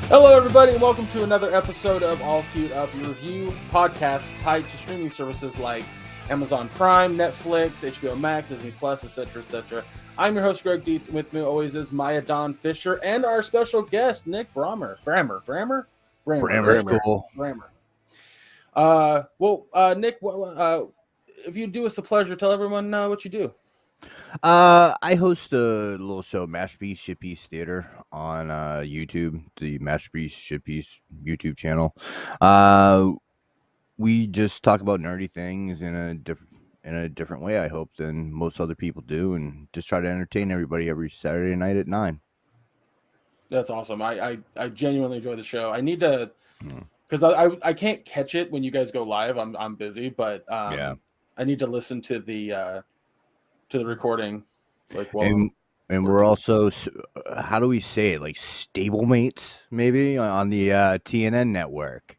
Hello, everybody, and welcome to another episode of All Queued Up, your review podcast tied to streaming services like Amazon Prime, Netflix, HBO Max, Disney Plus, etc., etc. I'm your host, Greg Dietz, and with me always is Maya Don Fisher and our special guest, Nick Brammer. Brammer's Cool. Nick, if you do us the pleasure, tell everyone what you do. I host a little show, Masterpiece Shitpiece Theater, on YouTube, the Masterpiece Shitpiece YouTube channel. We just talk about nerdy things in a different way, I hope, than most other people do, and just try to entertain everybody every Saturday night at 9. That's awesome. I genuinely enjoy the show. I need to, because I can't catch it when you guys go live. I'm busy, but Yeah. I need to listen to the recording. And we're also, how do we say it? Like stablemates, maybe on the TNN network,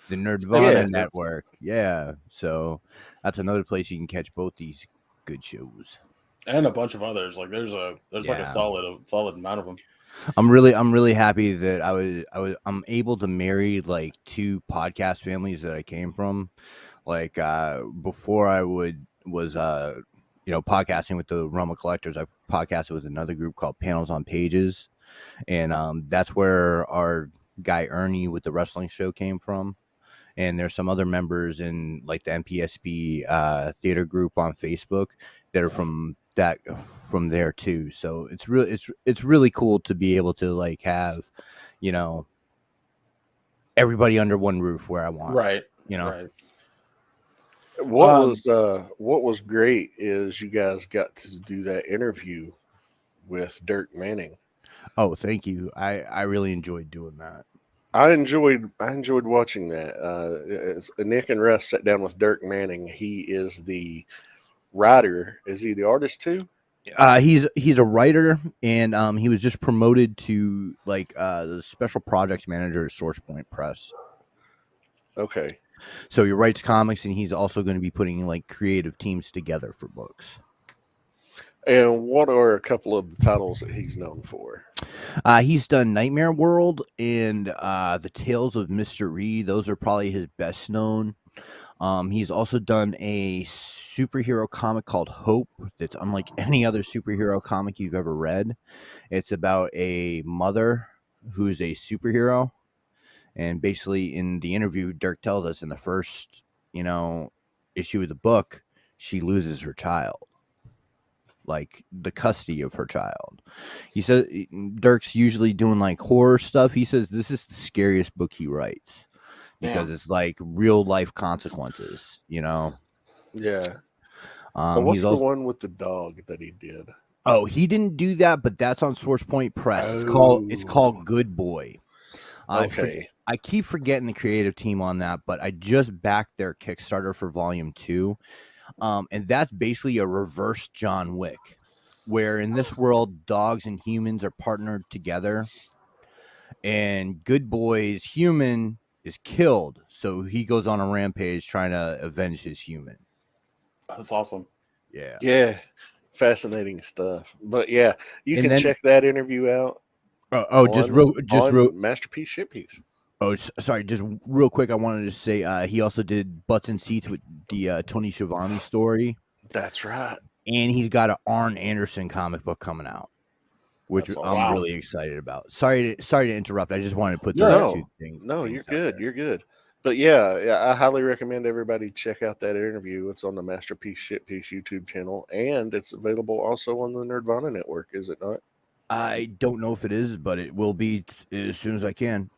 the Nerdvana network. Yeah, so that's another place you can catch both these good shows and a bunch of others. Like there's like a solid amount of them. I'm really happy that I'm able to marry like two podcast families that I came from. Like before I was podcasting with the Realm of Collectors, I podcasted with another group called Panels on Pages, and that's where our guy Ernie with the wrestling show came from. And there's some other members in like the NPSB theater group on Facebook that are from there too. So it's really cool to be able to like have, everybody under one roof where I want. Right. Right. What was great is you guys got to do that interview with Dirk Manning. Oh, thank you. I really enjoyed doing that. I enjoyed watching that. Nick and Russ sat down with Dirk Manning. He is the writer. Is he the artist too? He's a writer, and he was just promoted to like the special projects manager at SourcePoint Press. Okay. So he writes comics, and he's also going to be putting like creative teams together for books. And what are a couple of the titles that he's known for? He's done Nightmare World and The Tales of Mr. Reed. Those are probably his best known. He's also done a superhero comic called Hope that's unlike any other superhero comic you've ever read. It's about a mother who's a superhero. And basically in the interview, Dirk tells us in the first, issue of the book, she loses her child. Like the custody of her child. He says Dirk's usually doing like horror stuff. He says this is the scariest book he writes because it's like real life consequences, Yeah. What's the one with the dog that he did? Oh, he didn't do that, but that's on SourcePoint Press. It's called Good Boy. Okay. I keep forgetting the creative team on that, but I just backed their Kickstarter for Volume 2. And that's basically a reverse John Wick, where in this world, dogs and humans are partnered together. And Good Boy's human is killed, so he goes on a rampage trying to avenge his human. That's awesome. Yeah. Yeah. Fascinating stuff. But yeah, you can check that interview out. Just real Masterpiece Shitpiece. Oh, sorry. Just real quick, I wanted to say he also did Butts and Seats with the Tony Schiavone story. That's right. And he's got an Arn Anderson comic book coming out, which I'm really excited about. Sorry to interrupt. I just wanted to put those two things. No, you're good. You're good. But yeah, I highly recommend everybody check out that interview. It's on the Masterpiece Shitpiece YouTube channel, and it's available also on the Nerdvana network. Is it not? I don't know if it is, but it will be as soon as I can.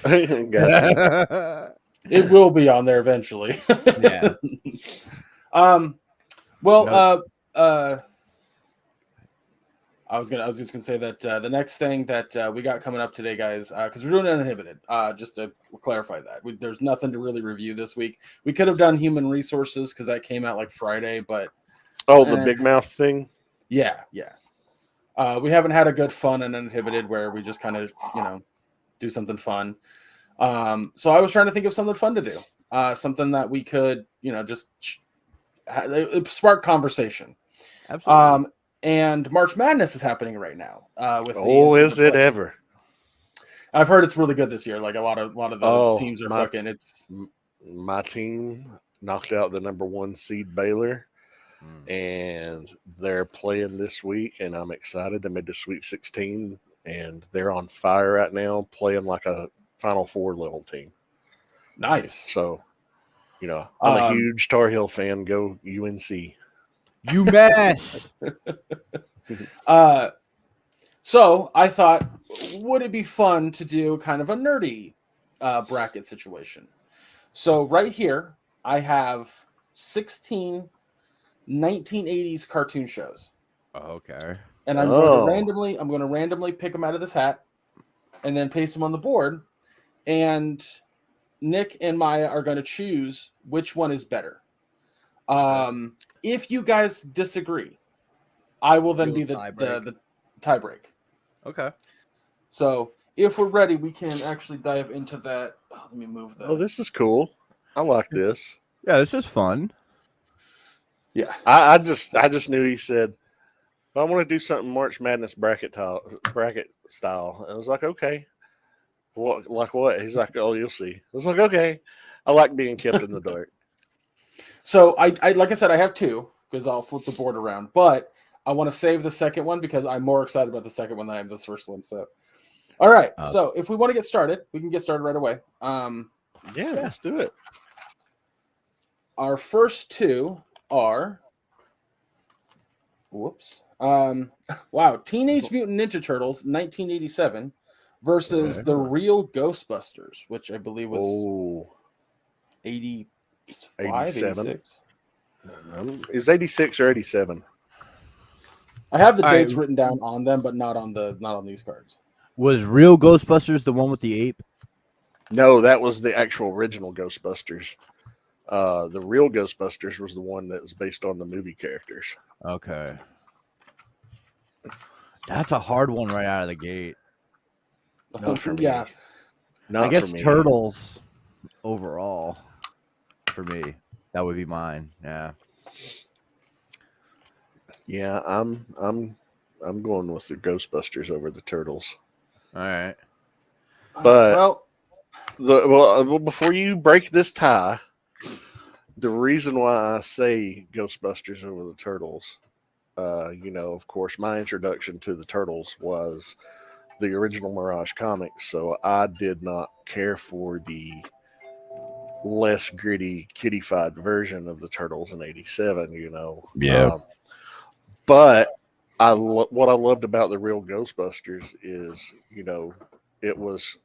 Gotcha. It will be on there eventually. Yeah. I was just gonna say that the next thing that we got coming up today, guys, because we're doing Uninhibited. Just to clarify that, there's nothing to really review this week. We could have done Human Resources because that came out like Friday, but the Big Mouth thing. Yeah. We haven't had a good fun and Uninhibited where we just kind of do something fun. So I was trying to think of something fun to do, something that we could just spark conversation. Absolutely. And March Madness is happening right now. Is it ever? I've heard it's really good this year. Like a lot of the Oh, teams are fucking. It's my team knocked out the number 1 seed Baylor, Mm. and they're playing this week, and I'm excited. They made the Sweet 16, and they're on fire right now, playing like a Final Four level team. nice. So, I'm a Um, huge Tar Heel fan. Go UNC. UMass. So I thought, would it be fun to do kind of a nerdy bracket situation? So right here, I have 16 1980s cartoon shows, Okay. and I'm going Oh, to randomly pick them out of this hat, and then paste them on the board. And Nick and Maya are going to choose which one is better. If you guys disagree, I will then You'll be the tie-break. the tie break. Okay. So if we're ready, we can actually dive into that. Oh, let me move oh, the. this is cool. I like this. Yeah, this is fun. Yeah. I just knew he said, I want to do something March Madness bracket style. And I was like, okay. What, like what? He's like, oh, you'll see. I was like, okay. I like being kept in the dark. So I like I said, I have two because I'll flip the board around, but I want to save the second one because I'm more excited about the second one than I am this first one. So, all right. So if we want to get started, we can get started right away. Yeah, let's do it. Our first two are. Whoops. Wow. Teenage Mutant Ninja Turtles, 1987, versus Okay. the Real Ghostbusters, which I believe was Oh, 85, 87. 86. Is 86 or 87? I have the All right. dates written down on them, but not on these cards. Was Real Ghostbusters the one with the ape? No, that was the actual original Ghostbusters. The real Ghostbusters was the one that was based on the movie characters. Okay. That's a hard one right out of the gate. Not for me. Yeah. Not I guess for me. Turtles overall for me. That would be mine. Yeah. Yeah, I'm going with the Ghostbusters over the Turtles. All right. But Well, before you break this tie, the reason why I say Ghostbusters over the Turtles, of course, my introduction to the Turtles was the original Mirage comics, so I did not care for the less gritty, kiddified version of the Turtles in '87. Yeah. But what I loved about the real Ghostbusters is, it was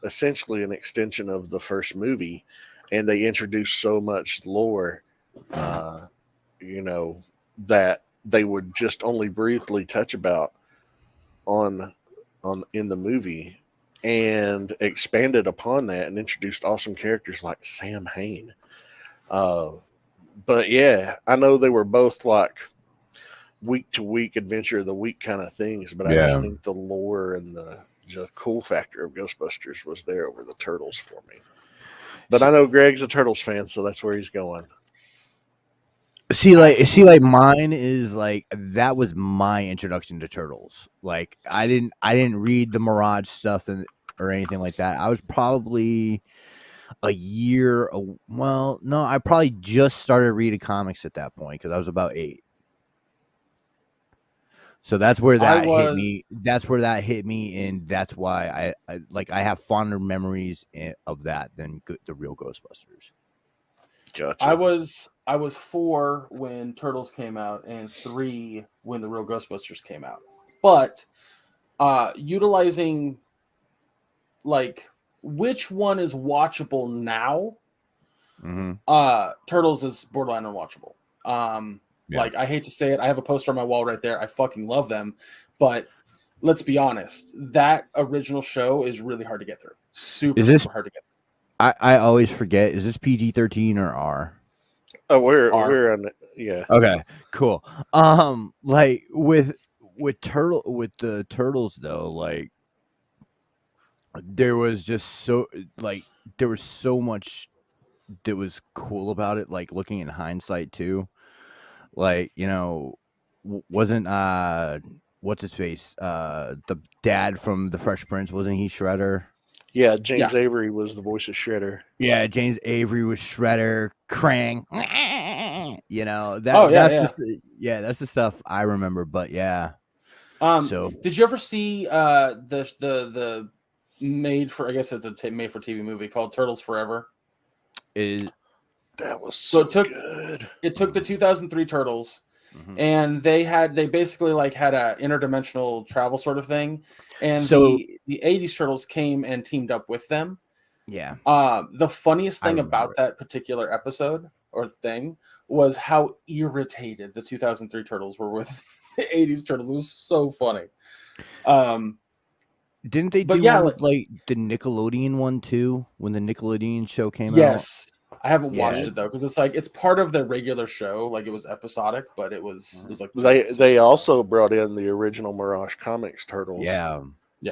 essentially an extension of the first movie, and they introduced so much lore, uh, you know, that they would just only briefly touch about on in the movie, and expanded upon that and introduced awesome characters like Sam Hain. Uh, but yeah, I know they were both like week to week adventure of the week kind of things, but I just Yeah. think the lore and the cool factor of Ghostbusters was there over the Turtles for me. But I know Greg's a Turtles fan, so that's where he's going. See, like mine is like that was my introduction to Turtles. Like I didn't read the Mirage stuff or anything like that. I was probably a year. Well, no, I probably just started reading comics at that point because I was about 8. So that's where that hit me. That's where that hit me, and that's why I have fonder memories of that than the real Ghostbusters. Gotcha. I was 4 when Turtles came out and 3 when the Real Ghostbusters came out. But utilizing like which one is watchable now, Turtles is borderline unwatchable. Like I hate to say it, I have a poster on my wall right there. I fucking love them, but let's be honest, that original show is really hard to get through. Super hard to get through. I always forget. Is this PG-13 or R? Oh, we're on. Yeah. Okay, cool. Like with the Turtles though, like there was just there was so much that was cool about it. Like looking in hindsight too, like wasn't what's his face? The dad from The Fresh Prince, wasn't he Shredder? Yeah, James Avery was the voice of Shredder. Yeah, James Avery was Shredder. Krang. You know that's the stuff I remember. But yeah. So did you ever see the made for, I guess it's a made for TV movie called Turtles Forever? That was so good. It took the 2003 Turtles, mm-hmm. and they basically like had a interdimensional travel sort of thing, and so the 80s Turtles came and teamed up with them. Yeah. The funniest thing about that particular episode or thing was how irritated the 2003 Turtles were with the 80s Turtles. It was so funny. Didn't they do one with like the Nickelodeon one too? When the Nickelodeon show came out? Yes. I haven't watched it though, because it's like it's part of their regular show. Like it was episodic, but it was like they also brought in the original Mirage Comics Turtles. Yeah.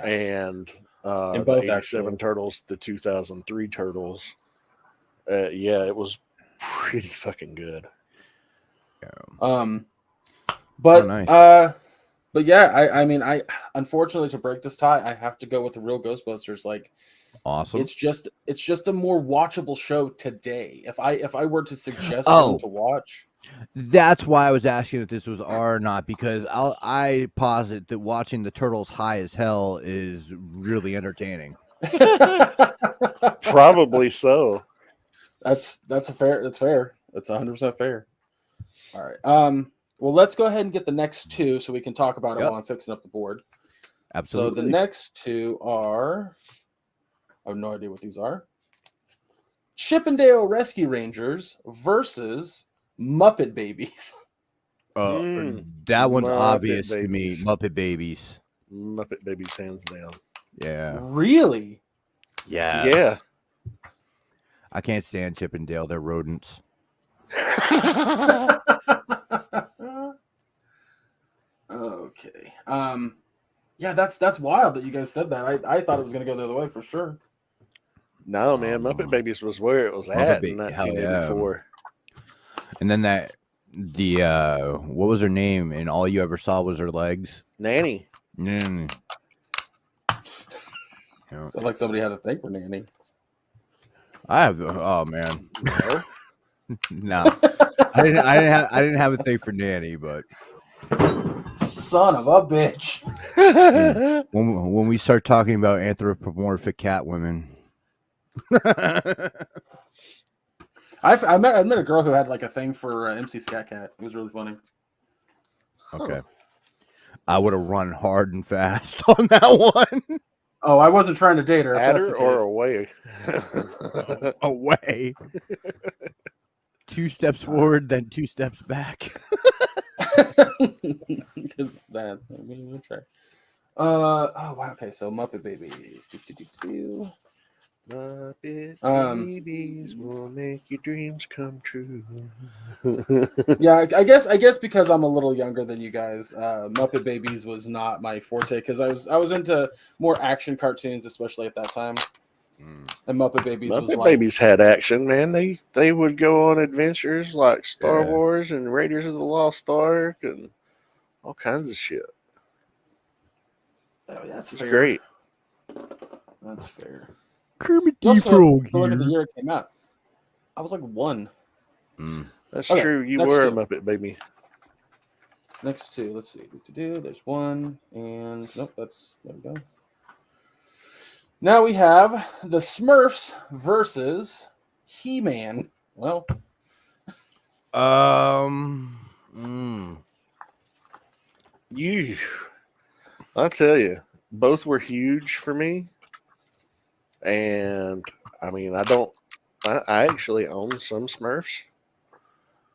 And both, the 87 actually. Turtles, the 2003 Turtles. Yeah, it was pretty fucking good. But yeah, I mean, I unfortunately, to break this tie, I have to go with the real Ghostbusters. Like, awesome. It's just a more watchable show today. If I were to suggest one to watch, that's why I was asking if this was R or not, because I posit that watching the Turtles high as hell is really entertaining. Probably so. That's fair. That's 100% fair. All right. Well, let's go ahead and get the next two so we can talk about it while I'm fixing up the board. Absolutely. So the next two are, I have no idea what these are. Chippendale Rescue Rangers versus Muppet Babies. That one's Muppet obvious Babies. to me. Muppet Babies. Muppet Babies, hands down. Yeah. Really? Yeah. Yeah. I can't stand Chippendale. They're rodents. Okay. Yeah, that's wild that you guys said that. I thought it was gonna go the other way for sure. No, man, Muppet Babies was where it was at in 1984. And then what was her name? And all you ever saw was her legs. Nanny. Sounds like somebody had a thing for Nanny. I have. Oh man, no, I didn't have a thing for Nanny, but son of a bitch. when we start talking about anthropomorphic cat women. I met a girl who had like a thing for MC Scat Cat. It was really funny. Okay. I would have run hard and fast on that one. Oh, I wasn't trying to date her. At her or away? Away. 2 steps forward, then 2 steps back. That's try. Oh wow. Okay, so Muppet Babies. Muppet Babies will make your dreams come true. Yeah, I guess because I'm a little younger than you guys, Muppet Babies was not my forte, because I was into more action cartoons, especially at that time. And Muppet Babies had action, man. They would go on adventures like Star Wars and Raiders of the Lost Ark and all kinds of shit. Oh, that's fair. Great. That's fair. Kermit the Frog here. Look at the year it came out. I was like 1. That's true. You were a Muppet baby. Next 2. Let's see what to do. There's 1, and nope. There we go. Now we have the Smurfs versus He-Man. Well, I'll tell you, both were huge for me. And I mean, I actually own some Smurfs.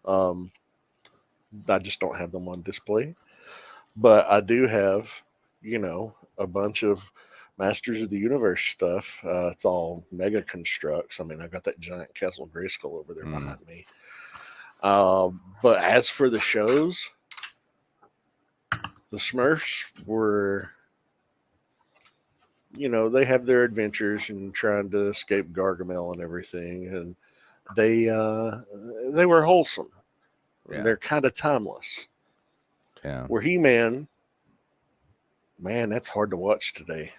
I just don't have them on display. But I do have, a bunch of Masters of the Universe stuff. It's all mega constructs. I mean, I got that giant Castle Grayskull over there behind me. But as for the shows, the Smurfs were, they have their adventures and trying to escape Gargamel and everything, and they were wholesome. Yeah. They're kind of timeless. Yeah. Where He-Man, man, that's hard to watch today.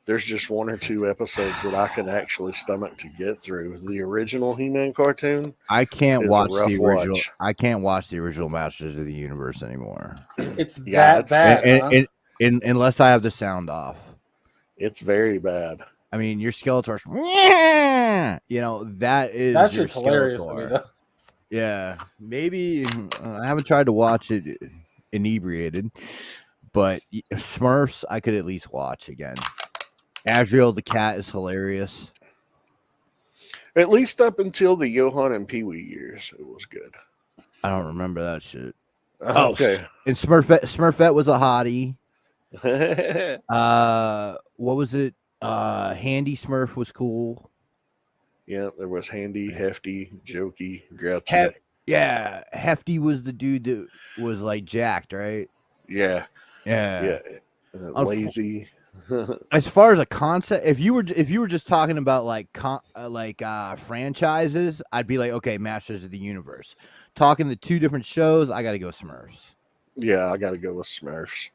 There's just one or two episodes that I can actually stomach to get through. The original He-Man cartoon I can't is a watch rough the original. watch. I can't watch the original Masters of the Universe anymore. It's Yeah, that bad, huh? Unless I have the sound off. it's very bad. I mean, your Skeletor, you know, that is That your shit's hilarious to me, Skeletor. though. Yeah, maybe I haven't tried to watch it inebriated, but Smurfs I could at least watch again. Adriel the cat is hilarious. At least up until the Johan and Pee Wee years, it was good. I don't remember that shit. Okay. And Smurfette was a hottie. What was it? Handy Smurf was cool. Yeah, there was Handy, Hefty, Jokey, Grouchy. Yeah, Hefty was the dude that was like jacked, right? Yeah, Yeah. Lazy. As far as a concept, if you were just talking about like franchises, I'd be like, okay, Masters of the Universe. Talking the two different shows, I got to go Smurfs. Yeah, I got to go with Smurfs.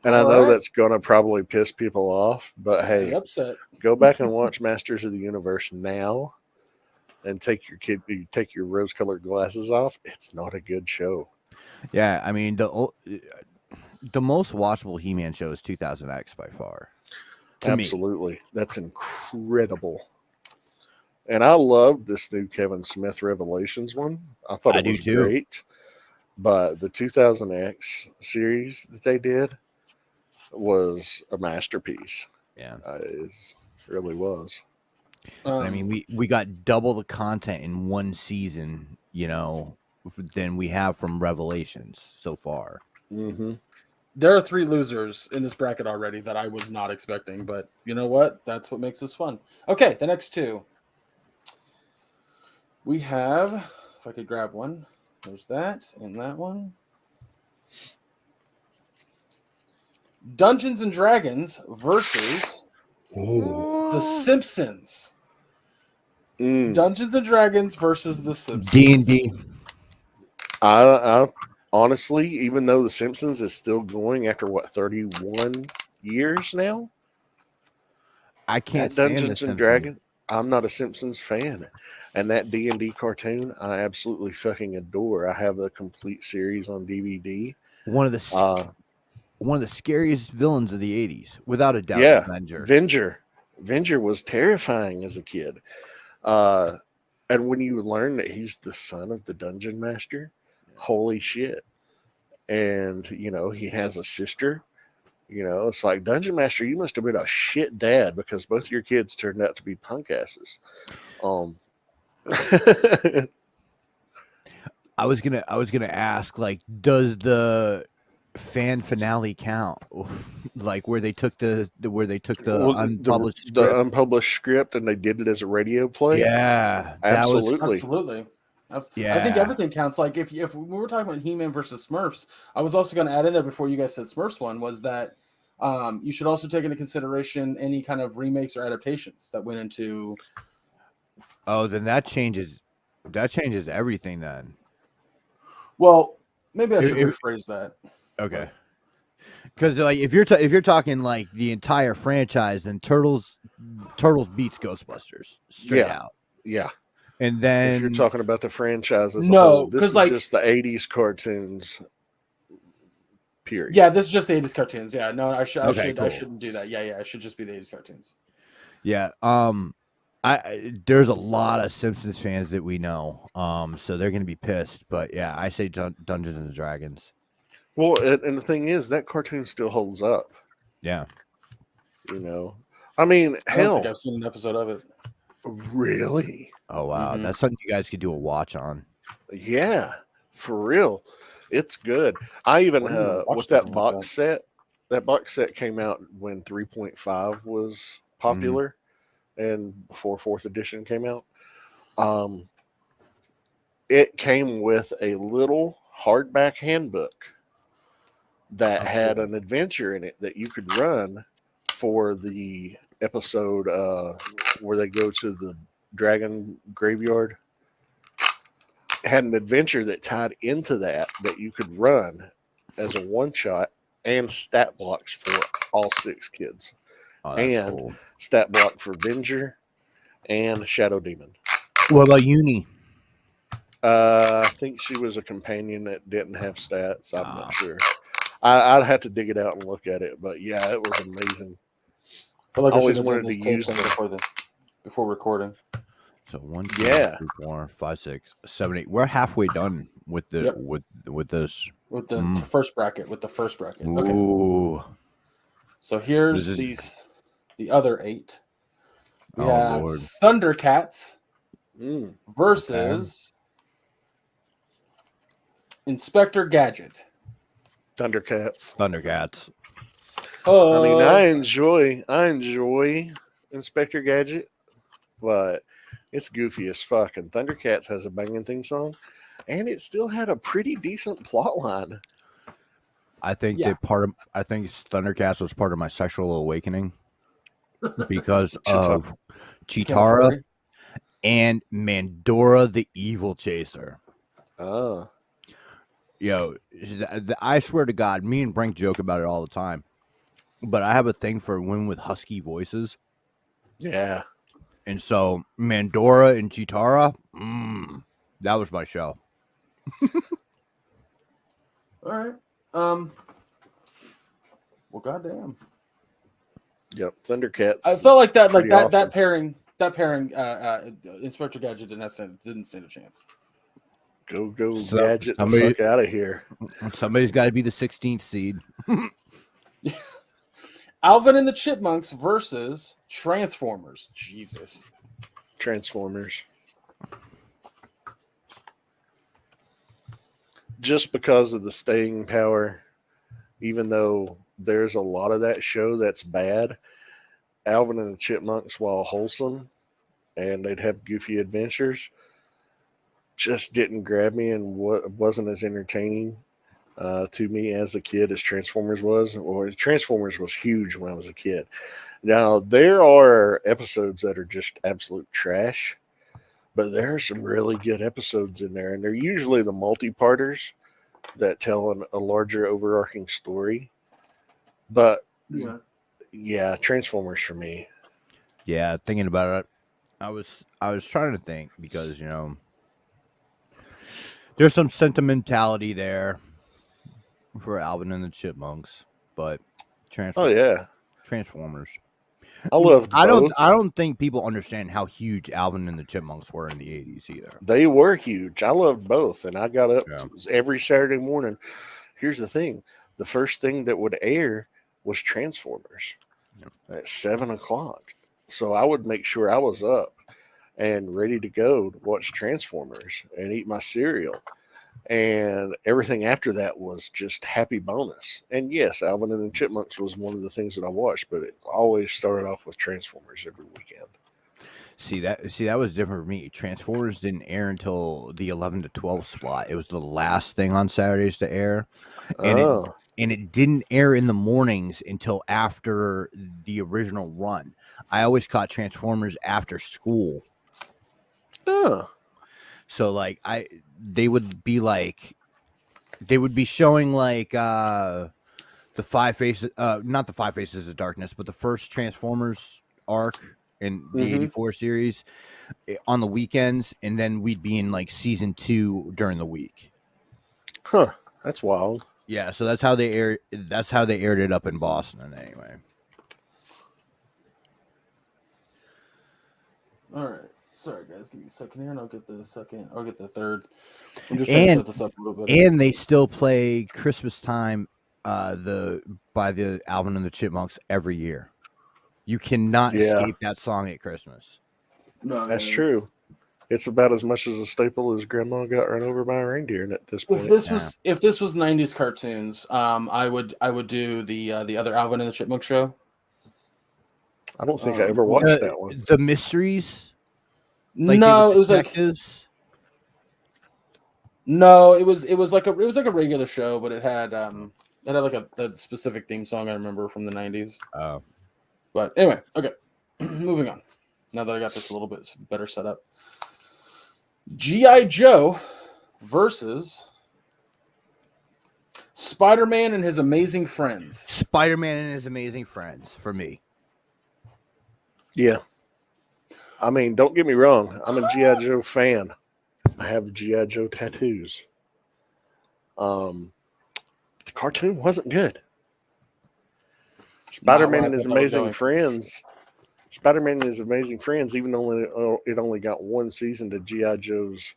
And All I know right. that's going to probably piss people off, but Be hey, upset. go back and watch Masters of the Universe now and take your rose-colored glasses off. It's not a good show. Yeah, I mean the most watchable He-Man show is 2000X by far. To me. Absolutely. That's incredible. And I loved this new Kevin Smith Revelations one. I thought it was great. But the 2000X series that they did was a masterpiece. Yeah. It really was. I mean, we got double the content in one season, you know, than we have from Revelations so far. Mm-hmm. There are 3 losers in this bracket already that I was not expecting, but you know what? That's what makes this fun. Okay, the next 2. We have, if I could grab one, there's that and that one. Dungeons and Dragons versus The Simpsons. Dungeons and Dragons versus The Simpsons. D&D. I honestly, even though The Simpsons is still going after 31 years now, I can't that stand Dungeons and Dragons. I'm not a Simpsons fan, and that D&D cartoon I absolutely fucking adore. I have the complete series on DVD. One of the scariest villains of the 80s, without a doubt. Yeah, Venger. Venger was terrifying as a kid. And when you learn that he's the son of the dungeon master, holy shit. And, you know, he has a sister. You know, it's like, Dungeon Master, you must have been a shit dad because both your kids turned out to be punk asses. I was gonna ask, like, does the fan finale count? Like where they took the unpublished script? The unpublished script and they did it as a radio play? Yeah. Absolutely. Yeah. I think everything counts. Like if we were talking about He-Man versus Smurfs, I was also going to add in there before you guys said Smurfs one was that you should also take into consideration any kind of remakes or adaptations that went into. Oh, then that changes everything then. Well, maybe I should rephrase that. Okay. Because like if you're talking like the entire franchise, then Turtles beats Ghostbusters straight out. Yeah. And then if you're talking about the franchise as a whole, this is like, just the 80s cartoons. Period. Yeah, this is just the 80s cartoons. Yeah, no, I shouldn't do that. Yeah, it should just be the 80s cartoons. Yeah. There's a lot of Simpsons fans that we know. So they're gonna be pissed. But yeah, I say Dungeons and Dragons. Well, and the thing is, that cartoon still holds up. Yeah. You know, I mean, I don't think I've seen an episode of it. Really? Oh wow, that's something you guys could do a watch on. Yeah, for real, it's good. I even with that box set. That box set came out when 3.5 was popular, and before 4th edition came out. It came with a little hardback handbook that had an adventure in it that you could run for the episode where they go to the dragon graveyard. Had an adventure that tied into that you could run as a one-shot and stat blocks for all 6 kids. Oh, that's And cool. stat block for Venger and Shadow Demon. What about Uni? I think she was a companion that didn't have stats. I'm Ah. not sure. I'd have to dig it out and look at it, but yeah, it was amazing. I feel like I Always should have done wanted this to tape use thing before recording. So 1, 2, Yeah. 3, 4, 5, 6, 7, 8. We're halfway done with the Yep. with this. With the first bracket. Okay. Ooh. So here's the other 8. We have Lord. Thundercats Mm. versus Inspector Gadget. Thundercats. Oh, I mean, I enjoy Inspector Gadget, but it's goofy as fuck. And Thundercats has a banging theme song, and it still had a pretty decent plot line. I think Thundercats was part of my sexual awakening because of Chitara and Mandora the Evil Chaser. Oh. Yo, I swear to God, me and Brink joke about it all the time. But I have a thing for women with husky voices. Yeah. And so Mandora and Chitara, that was my show. All right. Well, goddamn. Yep. Thundercats. I felt like that awesome. that pairing, Inspector Gadget didn't stand a chance. Go Gadget the fuck out of here. Somebody's got to be the 16th seed. Alvin and the Chipmunks versus Transformers. Jesus. Transformers. Just because of the staying power, even though there's a lot of that show that's bad, Alvin and the Chipmunks, while wholesome and they'd have goofy adventures, just didn't grab me and wasn't as entertaining to me as a kid as Transformers was. Or Transformers was huge when I was a kid. Now, there are episodes that are just absolute trash, but there are some really good episodes in there, and they're usually the multi-parters that tell a larger overarching story. But yeah, Transformers for me. Yeah, thinking about it, I was trying to think because there's some sentimentality there for Alvin and the Chipmunks, but Transformers. I loved both. I don't think people understand how huge Alvin and the Chipmunks were in the 80s either. They were huge. I loved both, and I got up every Saturday morning. Here's the thing: the first thing that would air was Transformers at 7:00. So I would make sure I was up and ready to go to watch Transformers and eat my cereal. And everything after that was just happy bonus. And yes, Alvin and the Chipmunks was one of the things that I watched, but it always started off with Transformers every weekend. See that was different for me. Transformers didn't air until the 11 to 12 slot. It was the last thing on Saturdays to air, and it didn't air in the mornings until after the original run. I always caught Transformers after school. So like they would be showing like the Five Faces, not the Five Faces of Darkness, but the first Transformers arc in the 84 series on the weekends, and then we'd be in like season 2 during the week. Huh, that's wild. Yeah, so that's how they aired it up in Boston anyway. All right. Sorry, guys. Give me a second here, and I'll get the third. I'm just trying to set this up a little bit. And they still play Christmas time by the Alvin and the Chipmunks every year. You cannot escape that song at Christmas. No, that's true. It's about as much as a staple as Grandma got run over by a reindeer at this point. If this was 90s cartoons, I would do the other Alvin and the Chipmunk show. I don't think I ever watched that one. The mysteries. No, it was detectives? No, it was like a regular show, but it had like a specific theme song I remember from the 90s. Oh. But anyway, okay. Moving on. Now that I got this a little bit better set up. G.I. Joe versus Spider-Man and His Amazing Friends. Spider-Man and His Amazing Friends for me. Yeah. I mean, don't get me wrong. I'm a G.I. Joe fan. I have G.I. Joe tattoos. The cartoon wasn't good. Spider-Man and His Amazing Friends. Spider-Man and His Amazing Friends, even though it only got one season to G.I. Joe's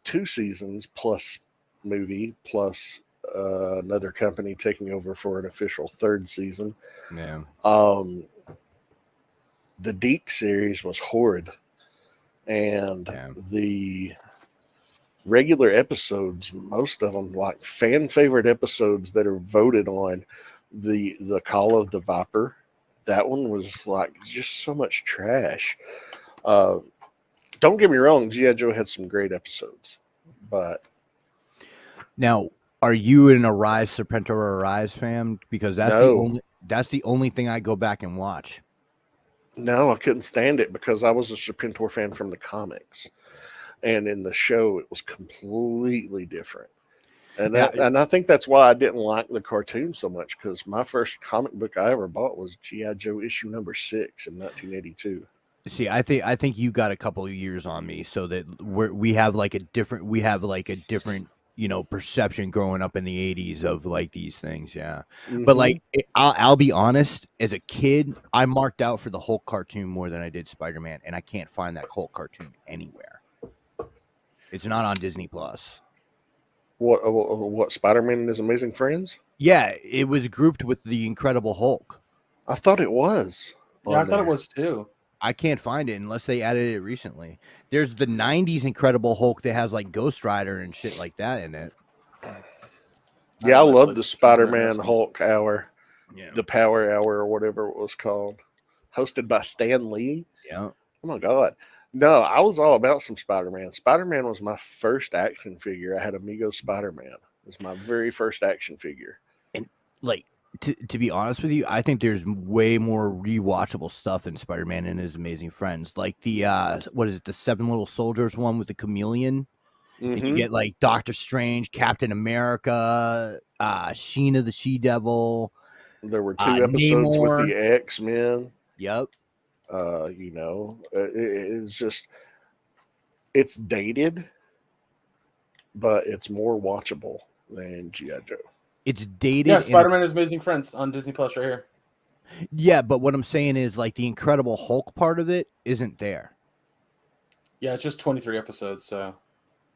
2 seasons plus movie plus another company taking over for an official 3rd season. Yeah. The Deke series was horrid, and the regular episodes, most of them like fan favorite episodes that are voted on, the Call of the Viper, that one was like just so much trash. Don't get me wrong, G.I. Joe had some great episodes, but now, are you an Arise Serpentor or Arise fan? Because that's the only thing I go back and watch. No, I couldn't stand it because I was a Serpentor fan from the comics, and in the show it was completely different. And I think that's why I didn't like the cartoon so much, because my first comic book I ever bought was G.I. Joe issue number 6 in 1982. See, I think you got a couple of years on me, so that we have like a different perception growing up in the 80s of like these things. Yeah. Mm-hmm. But like I'll be honest, as a kid I marked out for the Hulk cartoon more than I did Spider-Man, and I can't find that Hulk cartoon anywhere. It's not on Disney Plus. What Spider-Man and His Amazing Friends? Yeah, it was grouped with the Incredible Hulk. I thought it was. Yeah, I thought it was too. I can't find it unless they added it recently. There's the 90s Incredible Hulk that has like Ghost Rider and shit like that in it. Yeah, I love the Spider-Man Hulk Hour, the Power Hour or whatever it was called, hosted by Stan Lee. Yeah. Oh my God. No, I was all about some Spider-Man. Spider-Man was my first action figure. I had Amigo Spider-Man. It was my very first action figure. And like, to be honest with you, I think there's way more rewatchable stuff in Spider-Man and His Amazing Friends. Like the the 7 Little Soldiers one with the chameleon. Mm-hmm. And you get like Doctor Strange, Captain America, Sheena the She-Devil. There were 2 episodes Namor. with the X-Men. Yep. It's just, it's dated, but it's more watchable than G.I. Joe. It's dated. Yeah, Spider-Man and His Amazing Friends on Disney Plus right here. Yeah, but what I'm saying is like the Incredible Hulk part of it isn't there. Yeah, it's just 23 episodes, so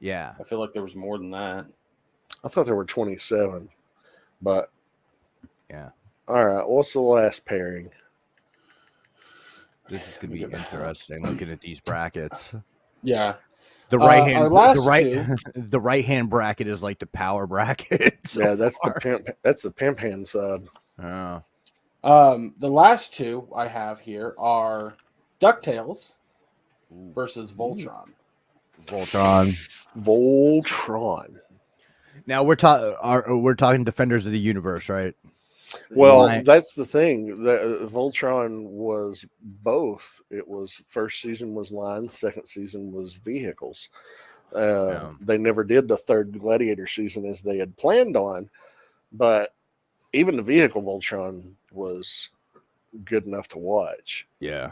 yeah. I feel like there was more than that. I thought there were 27, but yeah. All right, what's the last pairing? This is going to be interesting looking at these brackets. Yeah. The right hand, the right hand bracket is like the power bracket. Yeah, that's the pimp hand side. Oh. The last 2 I have here are DuckTales versus Voltron. Voltron. Now we're talking Defenders of the Universe, right? Well, that's the thing. The Voltron was both. It was first season was lines, second season was vehicles. They never did the 3rd Gladiator season as they had planned on, but even the vehicle Voltron was good enough to watch. Yeah.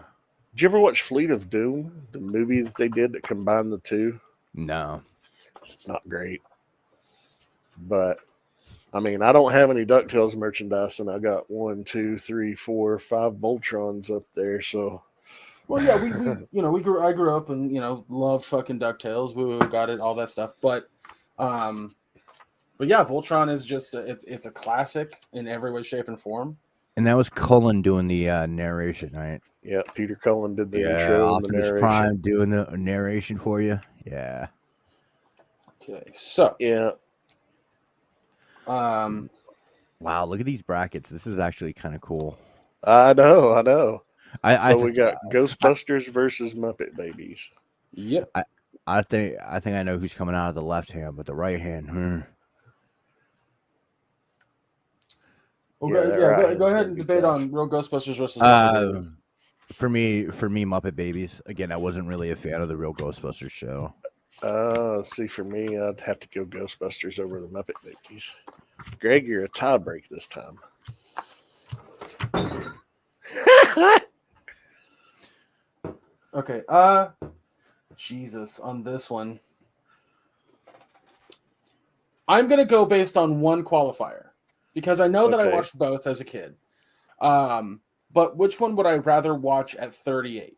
Did you ever watch Fleet of Doom, the movie that they did that combined the 2? No. It's not great. But I mean, I don't have any DuckTales merchandise, and I got 1, 2, 3, 4, 5 Voltrons up there. So, well, yeah, I grew up and loved fucking DuckTales. We got it, all that stuff. But yeah, Voltron is just it's a classic in every way, shape, and form. And that was Cullen doing the narration, right? Yeah, Peter Cullen did the intro and the narration. Prime doing the narration for you. Yeah. Okay, so yeah. Wow, look at these brackets. This is actually kind of cool. I know. So we got Ghostbusters versus Muppet Babies. Yep. I think I know who's coming out of the left hand, but the right hand. Well, go ahead and debate on real Ghostbusters versus Muppet Babies. For me, Muppet Babies. Again, I wasn't really a fan of the real Ghostbusters show. See, for me, I'd have to go Ghostbusters over the Muppet Babies. Greg, you're a tie break this time. Okay. Jesus, on this one, I'm gonna go based on one qualifier because I know that I watched both as a kid. But which one would I rather watch at 38?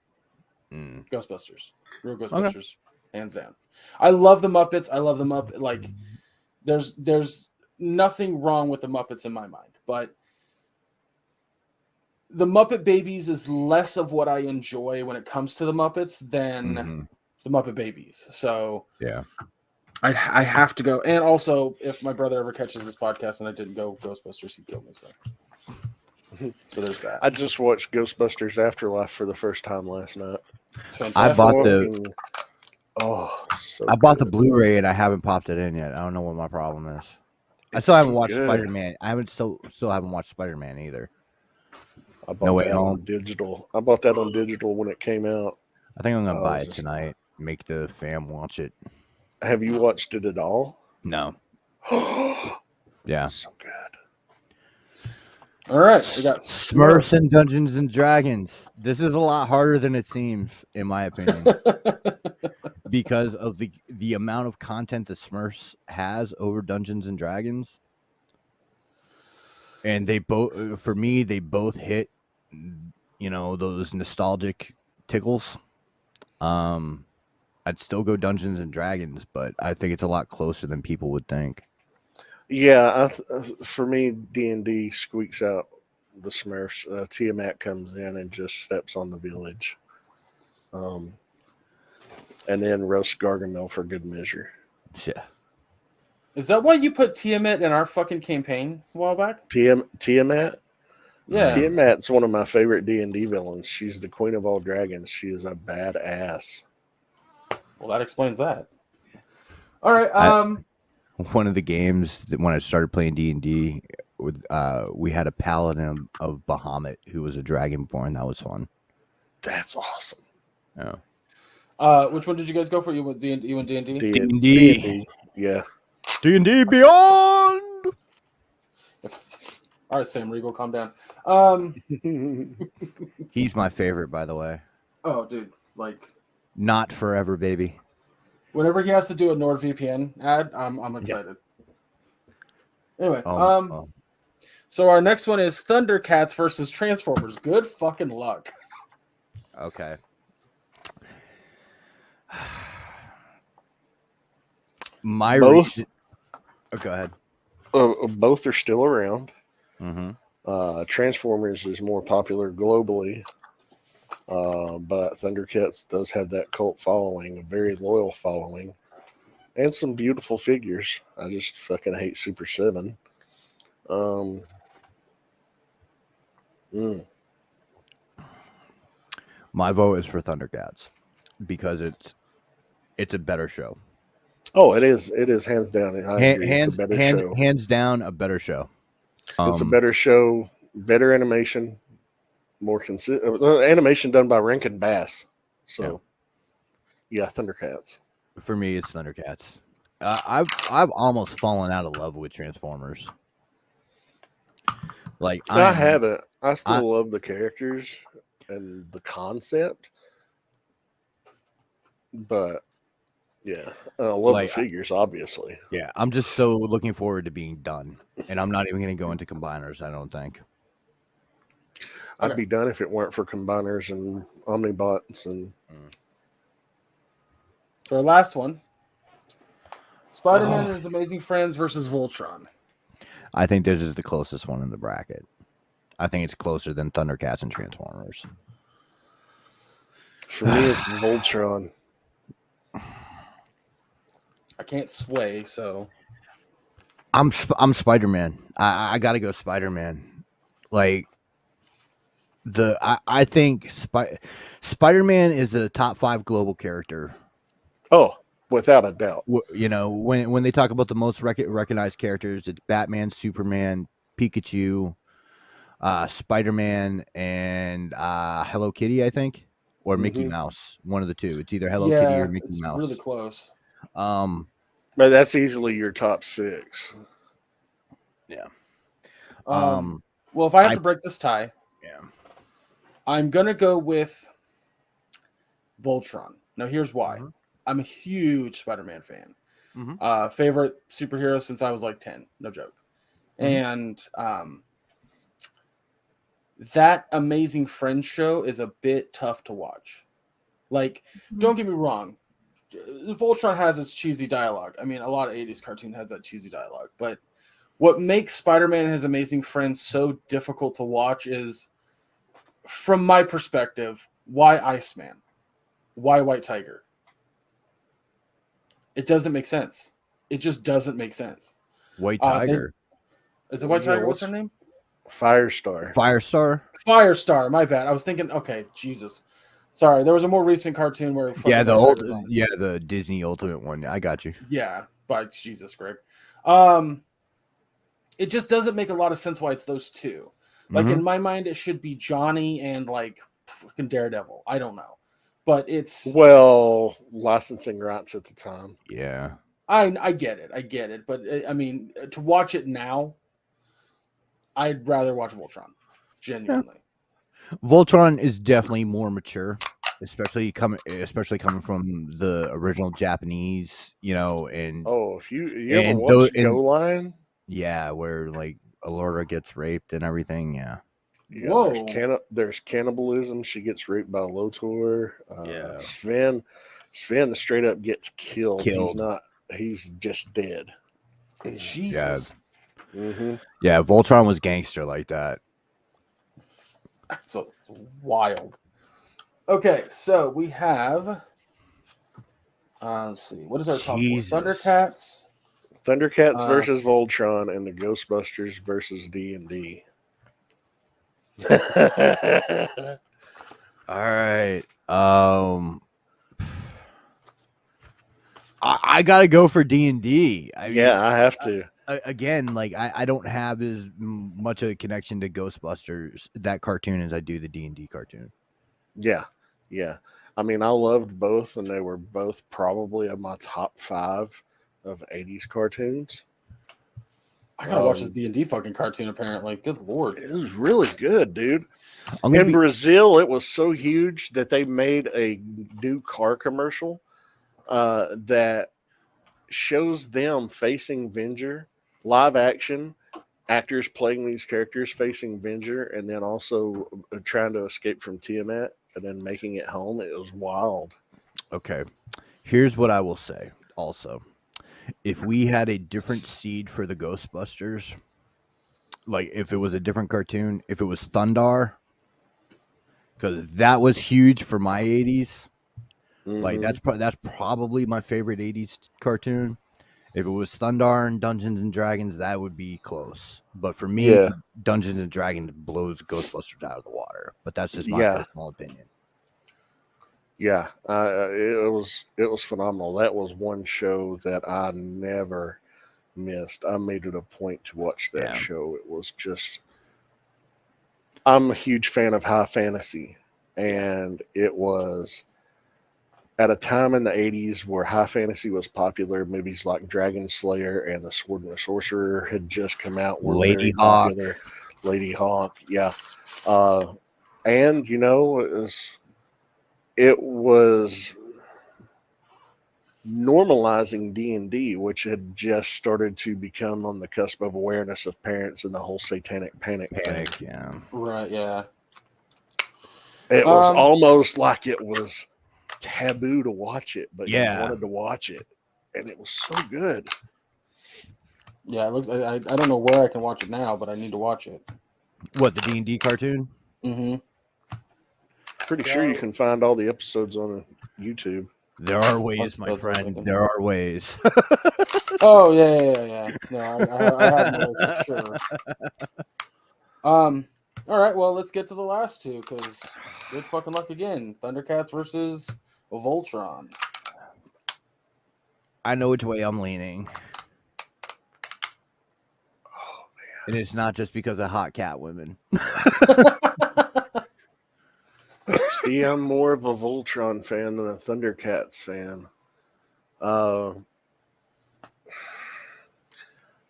Ghostbusters, real Ghostbusters, hands down. I love the Muppets. I love the Muppet. Like, there's nothing wrong with the Muppets in my mind, but the Muppet Babies is less of what I enjoy when it comes to the Muppets than the Muppet Babies. So yeah, I have to go. And also, if my brother ever catches this podcast and I didn't go Ghostbusters, he'd kill me. So there's that. I just watched Ghostbusters Afterlife for the first time last night. I bought the good. Blu-ray and I haven't popped it in yet. I don't know what my problem is. I still haven't watched Spider-Man. I still haven't watched Spider-Man either. I bought that on digital. I bought that on digital when it came out. I think I'm gonna buy it tonight. Make the fam watch it. Have you watched it at all? No. Yeah. So good. All right, we got Smurfs and Dungeons and Dragons. This is a lot harder than it seems, in my opinion, because of the amount of content the Smurfs has over Dungeons and Dragons. And they both, for me, they both hit, those nostalgic tickles. I'd still go Dungeons and Dragons, but I think it's a lot closer than people would think. Yeah, for me, D&D squeaks out the Smurfs. Tiamat comes in and just steps on the village. And then roast Gargamel for good measure. Yeah. Is that why you put Tiamat in our fucking campaign a while back? Tiamat? Yeah. Tiamat's one of my favorite D&D villains. She's the queen of all dragons. She is a badass. Well, that explains that. All right. One of the games that when I started playing D&D, we had a paladin of Bahamut who was a dragonborn. That was fun. That's awesome. Yeah. Which one did you guys go for? You went D&D? D&D. Yeah. D&D Beyond. All right, Sam Riegel, calm down. He's my favorite, by the way. Oh, dude, like not forever, baby. Whenever he has to do a NordVPN ad, I'm excited. Yeah. Anyway, so our next one is Thundercats versus Transformers. Good fucking luck. Okay. Go ahead. Both are still around. Mm-hmm. Transformers is more popular globally. But Thundercats does have that cult following, a very loyal following, and some beautiful figures. I just fucking hate Super 7. My vote is for Thundercats because it's a better show. Oh, it is. It is hands down. Hands down, a better show. It's a better show, better animation, more consistent animation done by Rankin Bass. So, yeah, Thundercats. For me, it's Thundercats. I've almost fallen out of love with Transformers. Like I haven't. I still love the characters and the concept, but yeah, I love the figures. Obviously, yeah. I'm just so looking forward to being done, and I'm not even going to go into combiners. I don't think. I'd be done if it weren't for combiners and omnibots and. For our last one, Spider-Man and His Amazing Friends versus Voltron. I think this is the closest one in the bracket. I think it's closer than Thundercats and Transformers. For me, it's Voltron. I can't sway, so I'm Spider-Man. I gotta go Spider-Man. Like I think Spider-Man is a top 5 global character. Oh, without a doubt. You know, when they talk about the most recognized characters, it's Batman, Superman, Pikachu, Spider-Man, and Hello Kitty, I think, or Mickey Mouse. One of the two. It's either Hello Kitty or Mickey Mouse. Really close. But that's easily your top 6. Yeah. Well, if I have to break this tie, yeah. I'm gonna go with Voltron. Now, here's why. Mm-hmm. I'm a huge Spider-Man fan. Mm-hmm. Favorite superhero since I was like 10. No joke. And that Amazing Friends show is a bit tough to watch. Like, don't get me wrong. Voltron has its cheesy dialogue. I mean, a lot of 80s cartoon has that cheesy dialogue. But what makes Spider-Man and his Amazing Friends so difficult to watch is, from my perspective, why Iceman? Why White Tiger? It doesn't make sense. It just doesn't make sense. White Tiger. Is it White Tiger? What's her name? Firestar. Firestar. My bad. I was thinking. Okay, Jesus. Sorry. There was a more recent cartoon where the Disney Ultimate one. I got you. Yeah, by Jesus, Greg. It just doesn't make a lot of sense why it's those two. Like in my mind, it should be Johnny and like fucking Daredevil. I don't know, but it's licensing rights at the time. Yeah. I get it, but I mean, to watch it now, I'd rather watch Voltron. Genuinely, Voltron is definitely more mature, especially coming from the original Japanese, and if you ever watch Go Line, yeah, where like Alora gets raped and everything, yeah. Whoa. There's cannibalism. She gets raped by Lotor. Sven straight up gets killed. He's just dead. Jesus. Yeah, Voltron was gangster like that. That's wild. Okay, so we have. Let's see. What is our top four? Thundercats. Thundercats versus Voltron, and the Ghostbusters versus D&D. All right. I gotta go for D&D. I have to. Again, like I don't have as much of a connection to Ghostbusters, that cartoon, as I do the D&D cartoon. Yeah. I mean, I loved both, and they were both probably in my top 5 of 80s cartoons. I gotta watch this D&D fucking cartoon, apparently. Good Lord. It was really good, dude. In Brazil, it was so huge that they made a new car commercial that shows them facing Venger, live action, actors playing these characters facing Venger, and then also trying to escape from Tiamat and then making it home. It was wild. Okay. Here's what I will say also. If we had a different seed for the Ghostbusters, like if it was a different cartoon, if it was Thundar, because that was huge for my 80s. Like that's probably my favorite 80s cartoon. If it was Thundar and Dungeons and Dragons, that would be close. But for me, Dungeons and Dragons blows Ghostbusters out of the water. But that's just my personal opinion. Yeah, it was phenomenal. That was one show that I never missed. I made it a point to watch that show. It was just, I'm a huge fan of high fantasy, and it was at a time in the 80s where high fantasy was popular. Movies like Dragon Slayer and The Sword and the Sorcerer had just come out. Were very popular. Lady Hawk, yeah. And, it was normalizing D&D, which had just started to become on the cusp of awareness of parents and the whole satanic panic thing. Yeah. Right, yeah. It was almost like it was taboo to watch it, but you wanted to watch it, and it was so good. Yeah, it looks. I don't know where I can watch it now, but I need to watch it. What, the D&D cartoon? Mm-hmm. Pretty sure you can find all the episodes on YouTube. There are ways, my friend. There are ways. Oh yeah. No, I have no ways for sure. All right, well, let's get to the last two because good fucking luck again. Thundercats versus Voltron. I know which way I'm leaning. Oh man! And it's not just because of hot cat women. See, I'm more of a Voltron fan than a Thundercats fan.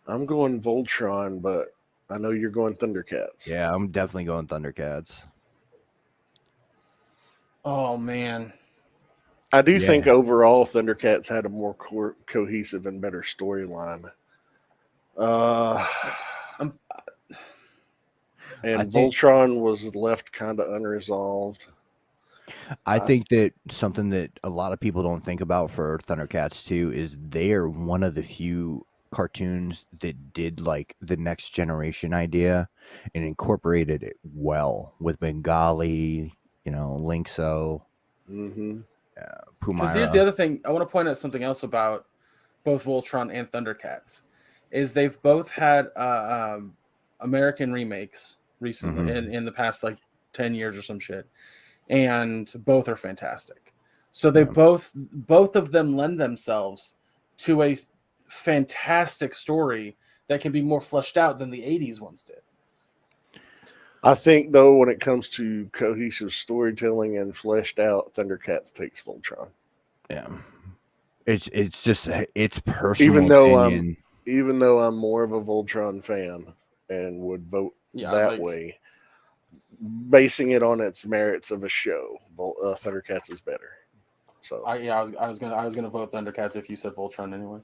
I'm going Voltron, but I know you're going Thundercats. Yeah, I'm definitely going Thundercats. Oh man. I do Yeah. think overall Thundercats had a more cohesive and better storyline. I'm, And think- Voltron was left kind of unresolved. I think that something that a lot of people don't think about for Thundercats too is they are one of the few cartoons that did like the next generation idea and incorporated it well with Bengali, Linkso, Mm-hmm. because here's the Pumira. other thing. I want to point out something else about both Voltron and Thundercats. Is they've both had American remakes recently in the past like 10 years or some shit, and both are fantastic. So they both of them lend themselves to a fantastic story that can be more fleshed out than the 80s ones did. I think though, when it comes to cohesive storytelling and fleshed out, Thundercats takes Voltron. Yeah. It's just it's personal Even though I'm more of a Voltron fan and would vote that way, basing it on its merits of a show, Thundercats is better. So I was gonna vote Thundercats if you said Voltron anyway.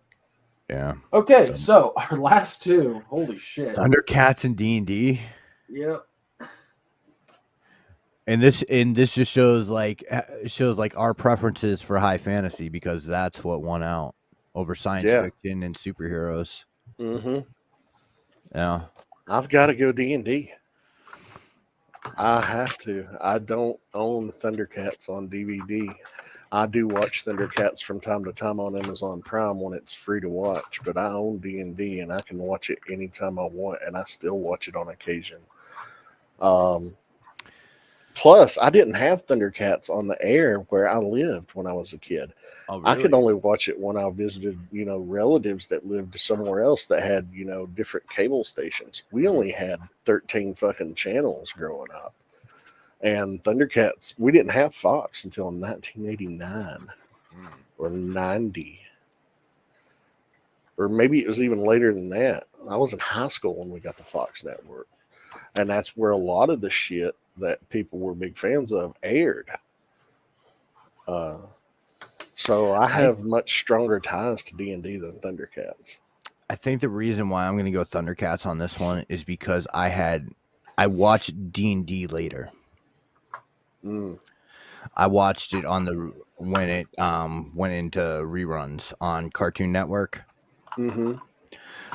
Yeah. Okay, so our last two. Holy shit. Thundercats and D&D. Yep. And this just shows our preferences for high fantasy because that's what won out over science fiction and superheroes. Mm-hmm. Yeah. I've got to go D&D. I have to. I don't own Thundercats on DVD. I do watch Thundercats from time to time on Amazon Prime when it's free to watch, but I own D&D and I can watch it anytime I want, and I still watch it on occasion. Plus, I didn't have Thundercats on the air where I lived when I was a kid. Oh, really? I could only watch it when I visited, relatives that lived somewhere else that had, different cable stations. We only had 13 fucking channels growing up. And Thundercats, we didn't have Fox until 1989 or 90. Or maybe it was even later than that. I was in high school when we got the Fox network. And that's where a lot of the shit that people were big fans of aired. So I have much stronger ties to D&D than Thundercats. I think the reason why I'm going to go Thundercats on this one is because I watched D&D later. I watched it when it went into reruns on Cartoon Network. Mm-hmm.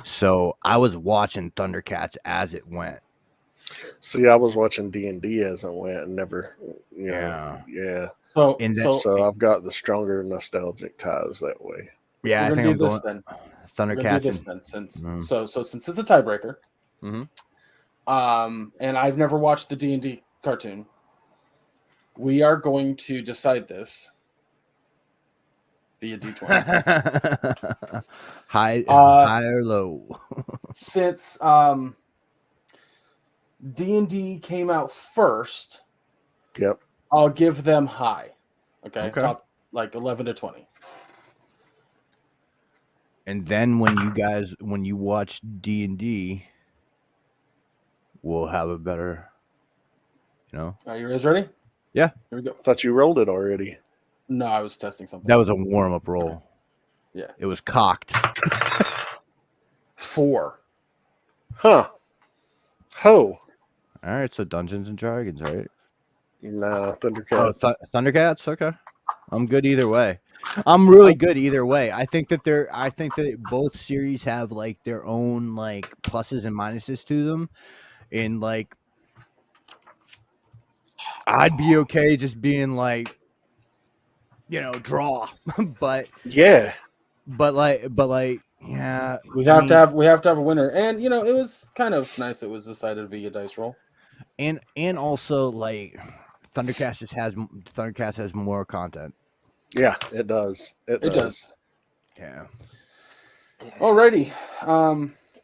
So I was watching Thundercats as it went. See, I was watching D&D as it went and never, yeah. So I've got the stronger nostalgic ties that way. Yeah, I think I'm going then. Thundercats. Since it's a tiebreaker, and I've never watched the D&D cartoon, we are going to decide this via D20. high or low. Since D&D came out first, yep, I'll give them high. Okay. Top like 11 to 20. And then when you watch D&D, we'll have a better, Are you guys ready? Yeah. Here we go. I thought you rolled it already. No, I was testing something. That was a warm-up roll. Yeah. It was cocked. 4. Huh. Ho. All right, so Dungeons and Dragons, right? Nah, Thundercats. Oh, Thundercats? Okay. I'm good either way. I'm really good either way. I think that both series have like their own like pluses and minuses to them. And like I'd be okay just being like, draw. but yeah. Yeah, we have to have a winner, and it was kind of nice. It was decided via dice roll, and also like Thundercats has more content. Yeah, it does. It does. Yeah. Alrighty.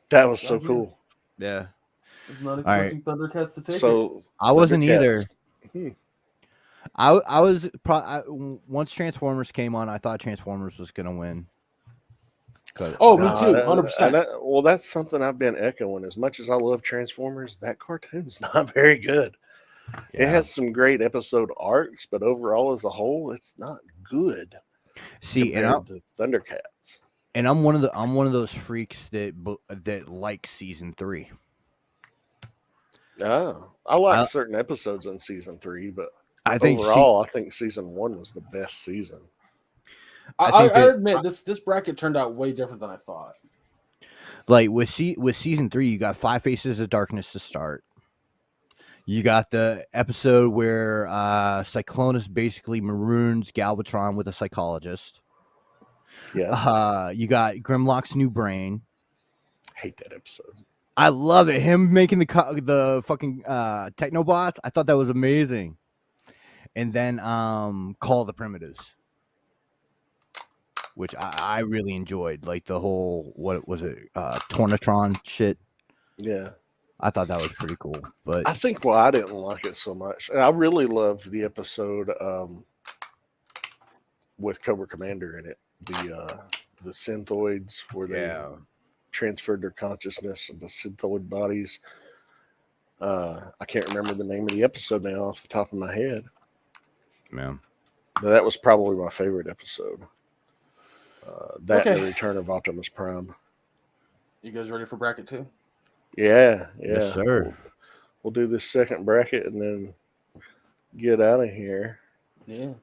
That was so cool. Yeah. I was not expecting Thundercats to take it. So I wasn't either. I was once Transformers came on, I thought Transformers was gonna win. Oh, me too, 100%. Well, that's something I've been echoing. As much as I love Transformers, that cartoon's not very good. Yeah. It has some great episode arcs, but overall, as a whole, it's not good. See, compared to Thundercats. And I'm one of those freaks that like season 3. Oh, I like certain episodes in season 3, but I think overall, I think season 1 was the best season. I admit this bracket turned out way different than I thought. Like with season 3, you got 5 Faces of Darkness to start. You got the episode where Cyclonus basically maroons Galvatron with a psychologist. Yeah. You got Grimlock's new brain. Hate that episode. I love it. Him making the fucking Technobots. I thought that was amazing. And then Call of the Primitives, which I really enjoyed. Like the whole, what was it, Tornatron shit. Yeah. I thought that was pretty cool. But I think why I didn't like it so much, and I really loved the episode with Cobra Commander in it. The synthoids where they transferred their consciousness into synthoid bodies. I can't remember the name of the episode now off the top of my head. Man. But that was probably my favorite episode. And the Return of Optimus Prime. You guys ready for bracket 2? Yeah. Yes, sir. We'll do this second bracket and then get out of here. Yeah.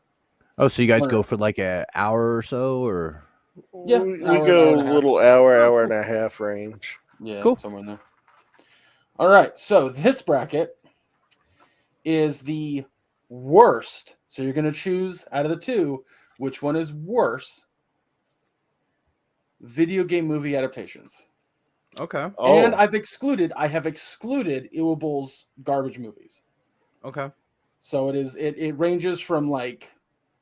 Oh, so you guys go for like an hour or so, or? Yeah, we go a little hour and a half range. Yeah, cool. Somewhere in there. All right, so this bracket is the worst. So you're going to choose out of the two which one is worse. Video game movie adaptations. Okay. And I have excluded Iwabull's garbage movies. Okay. So it ranges from like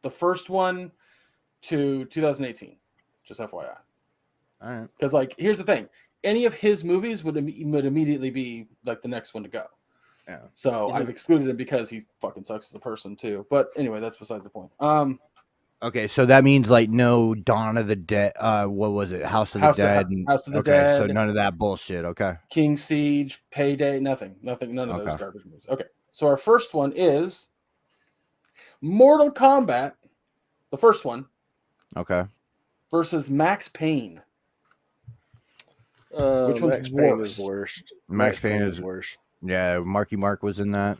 the first one to 2018. Just FYI. All right. Because like here's the thing, any of his movies would immediately be like the next one to go. Yeah. So I've excluded him because he fucking sucks as a person too. But anyway, that's besides the point. Okay, so that means like no Dawn of the Dead. What was it? House of the Dead. House of the Dead. So none of that bullshit. Okay. King Siege, Payday, nothing. None of those garbage movies. Okay, so our first one is Mortal Kombat, the first one. Okay. Versus Max Payne. Which one's Max Payne is worst? Max Payne is worse. Yeah, Marky Mark was in that.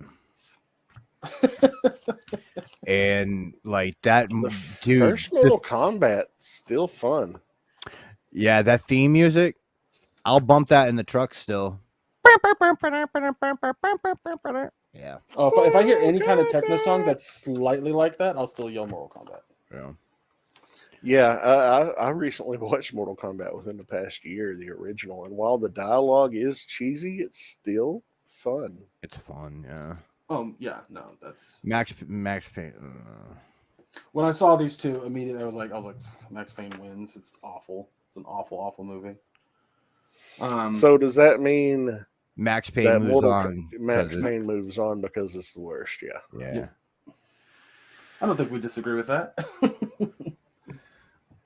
And like that, dude. First Mortal Kombat still fun. Yeah, that theme music, I'll bump that in the truck still. Yeah. Oh, if I hear any kind of techno song that's slightly like that, I'll still yell Mortal Kombat. Yeah. Yeah, I recently watched Mortal Kombat within the past year, the original, and while the dialogue is cheesy, it's still fun. It's fun, yeah. Yeah, no, that's Max Payne. When I saw these two, immediately I was like, Max Payne wins. It's awful. It's an awful movie. So does that mean Max Payne moves on? Max Payne moves on because it's the worst. Yeah. I don't think we disagree with that.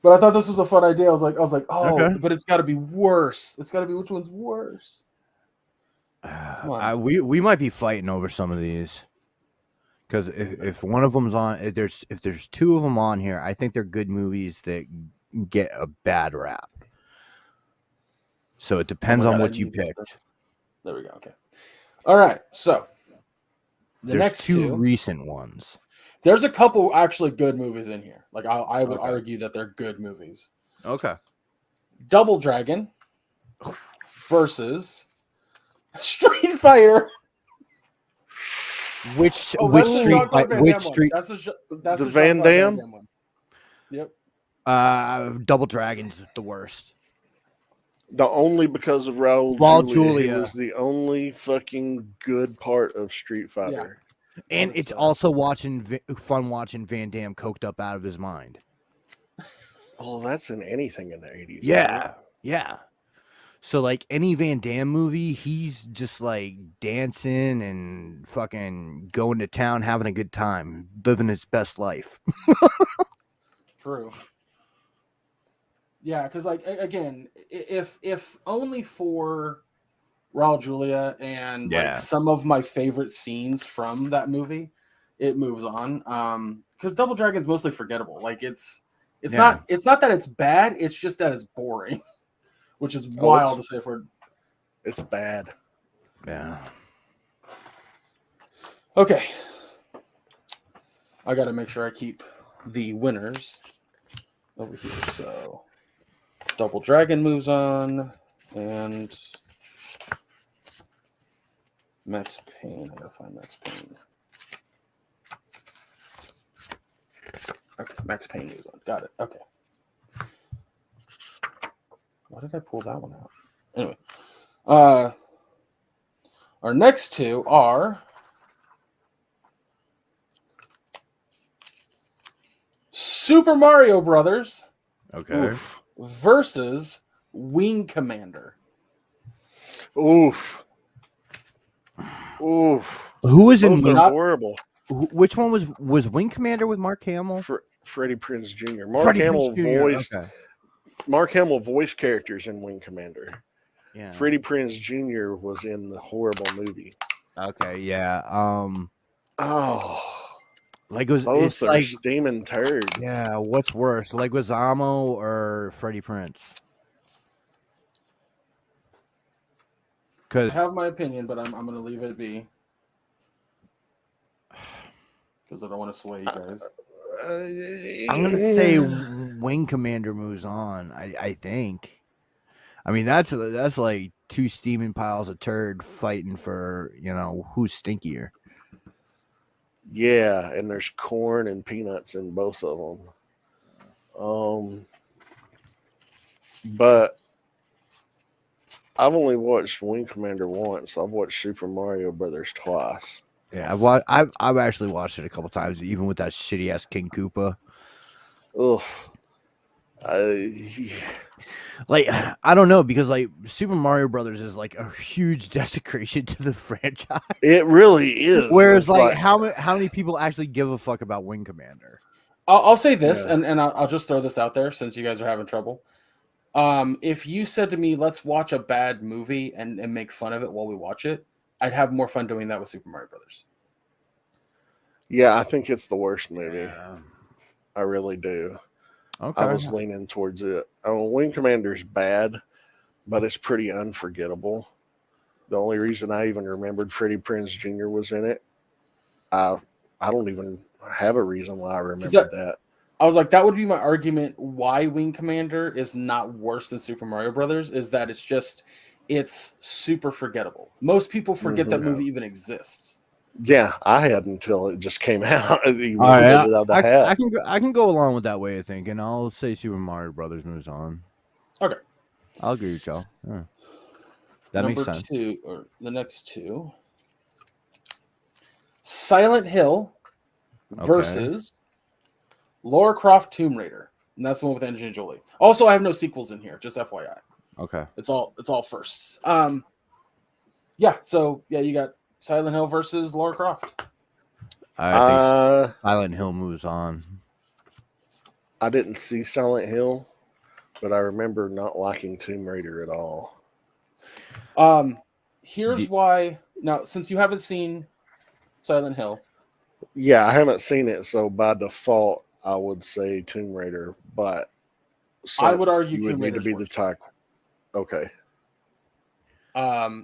But I thought this was a fun idea. I was like, okay. But it's got to be worse. It's got to be which one's worse. Come on. We might be fighting over some of these because if one of them's on, if there's two of them on here, I think they're good movies that get a bad rap. So it depends on what you picked. There we go. Okay. All right. So there's next two recent ones. There's a couple actually good movies in here. Like I would argue that they're good movies. Okay. Double Dragon versus Street Fighter. Which Street Fighter? Which Street? That's the Van Damme one. Yep. Double Dragon's the worst. Only because of Raul Julia. It was the only fucking good part of Street Fighter. Yeah. And 100%. It's also fun watching Van Damme coked up out of his mind. Oh, that's in anything in the 80s. Yeah. Yeah. So, like, any Van Damme movie, he's just, like, dancing and fucking going to town, having a good time, living his best life. True. Yeah, because like again, if only for Raul Julia and like Yeah. some of my favorite scenes from that movie, it moves on. Because Double Dragon's mostly forgettable. Like it's Yeah. not that it's bad. It's just that it's boring, which is Oh, wild to say for. it's bad. Yeah. Okay, I got to make sure I keep the winners over here. So Double Dragon moves on, and Max Payne. I gotta find Max Payne. Okay, Max Payne moves on. Got it. Okay. Why did I pull that one out? Anyway, our next two are Super Mario Brothers Okay. Oof. versus Wing Commander. Oof. Oof. Who was in Both Wing? are horrible. Which one was Wing Commander with Mark Hamill? Freddie Prinze Jr. Mark Freddie Hamill Prinze Jr. voiced Okay. Mark Hamill voiced characters in Wing Commander. Yeah. Freddie Prinze Jr. was in the horrible movie. Okay. Yeah. Oh, Like it was. both It's are like. steaming turds. Yeah. What's worse, Leguizamo or Freddie Prinze? I Because have my opinion, but I'm going to leave it be because I don't want to sway you guys. I'm gonna say Wing Commander moves on. I think. I mean that's like two steaming piles of turd fighting for who's stinkier. Yeah, and there's corn and peanuts in both of them. But I've only watched Wing Commander once. I've watched Super Mario Brothers twice. Yeah, I've actually watched it a couple times, even with that shitty ass King Koopa. Ugh. Like I don't know because like Super Mario Brothers is like a huge desecration to the franchise. It really is. Whereas It's like how many people actually give a fuck about Wing Commander? I'll say this, Yeah. and I'll just throw this out there since you guys are having trouble. If you said to me, let's watch a bad movie and make fun of it while we watch it, I'd have more fun doing that with Super Mario Brothers. Yeah, I think it's the worst movie. Yeah. I really do. Okay. I was leaning towards it. Wing Commander's bad, but it's pretty unforgettable. The only reason I even remembered Freddie Prinze Jr. was in it, I don't even have a reason why I remembered that. I was like, that would be my argument why Wing Commander is not worse than Super Mario Brothers, is that it's super forgettable. Most people forget that movie even exists. Yeah, I had until it just came out. I can go along with that way of thinking. I'll say Super Mario Brothers moves on. Okay, I'll agree with y'all. Yeah. That makes sense. The next two, Silent Hill versus Lara Croft Tomb Raider, and that's the one with Angelina Jolie. Also, I have no sequels in here, just FYI. Okay, it's all firsts. So you got Silent Hill versus Lara Croft. I think Silent Hill moves on. I didn't see Silent Hill, but I remember not liking Tomb Raider at all. Here's why. Now, since you haven't seen Silent Hill, yeah, I haven't seen it, so by default, I would say Tomb Raider. But I would argue you would Tomb need to Raider's be worse. the type. Okay.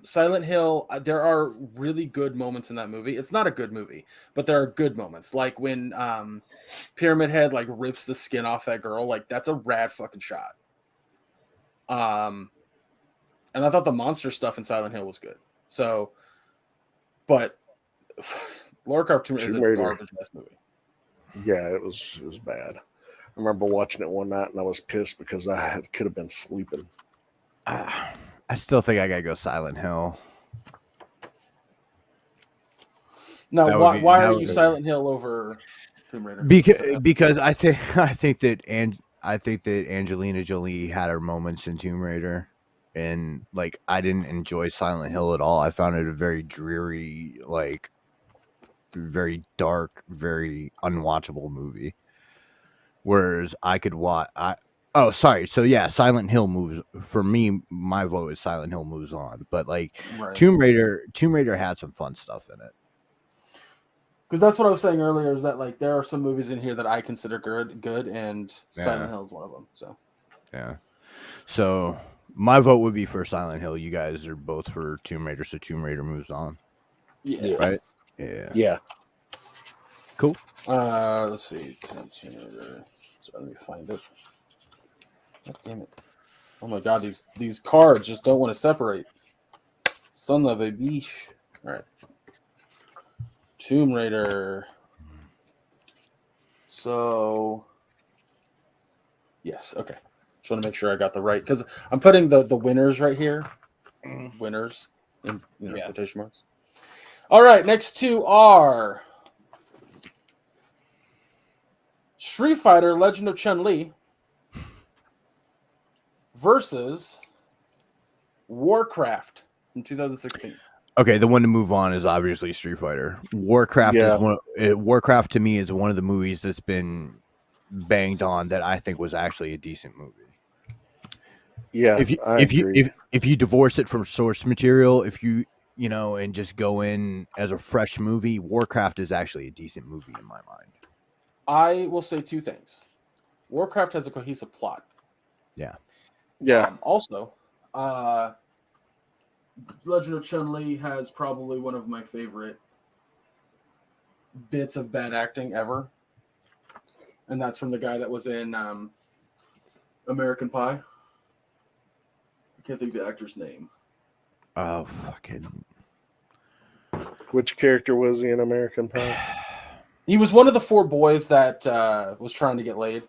Silent Hill, there are really good moments in that movie. It's not a good movie, but there are good moments. Like when Pyramid Head like rips the skin off that girl, like that's a rad fucking shot. And I thought the monster stuff in Silent Hill was good. So, but Lara Croft Tomb Raider is a garbage ass movie. Yeah, it was bad. I remember watching it one night and I was pissed because could have been sleeping. I still think I gotta go Silent Hill. Now, why are you Silent Hill over Tomb Raider? Because I think that Angelina Jolie had her moments in Tomb Raider, and like I didn't enjoy Silent Hill at all. I found it a very dreary, like very dark, very unwatchable movie. Whereas I could watch Oh, sorry. So yeah, Silent Hill moves for me. My vote is Silent Hill moves on, but like Right. Tomb Raider had some fun stuff in it. Because that's what I was saying earlier, is that like there are some movies in here that I consider good, and Silent Hill is one of them. So yeah. So my vote would be for Silent Hill. You guys are both for Tomb Raider, so Tomb Raider moves on. yeah. Right? Yeah. Yeah. Cool. Let's see. So let me find it. God damn it! Oh my god, these cards just don't want to separate. Son of a bitch. All right. Tomb Raider. So yes, okay. Just want to make sure I got the right, because I'm putting the winners right here. Winners in quotation marks. All right, next two are Street Fighter: Legend of Chun-Li versus Warcraft in 2016. Okay, the one to move on is obviously Street Fighter. Warcraft Yeah. is Warcraft to me is one of the movies that's been banged on that I think was actually a decent movie. Yeah. I agree. If you divorce it from source material, if you and just go in as a fresh movie, Warcraft is actually a decent movie in my mind. I will say two things. Warcraft has a cohesive plot. Yeah. Yeah. Also, Legend of Chun-Li has probably one of my favorite bits of bad acting ever. And that's from the guy that was in American Pie. I can't think of the actor's name. Oh, fucking. Which character was he in American Pie? He was one of the four boys that was trying to get laid.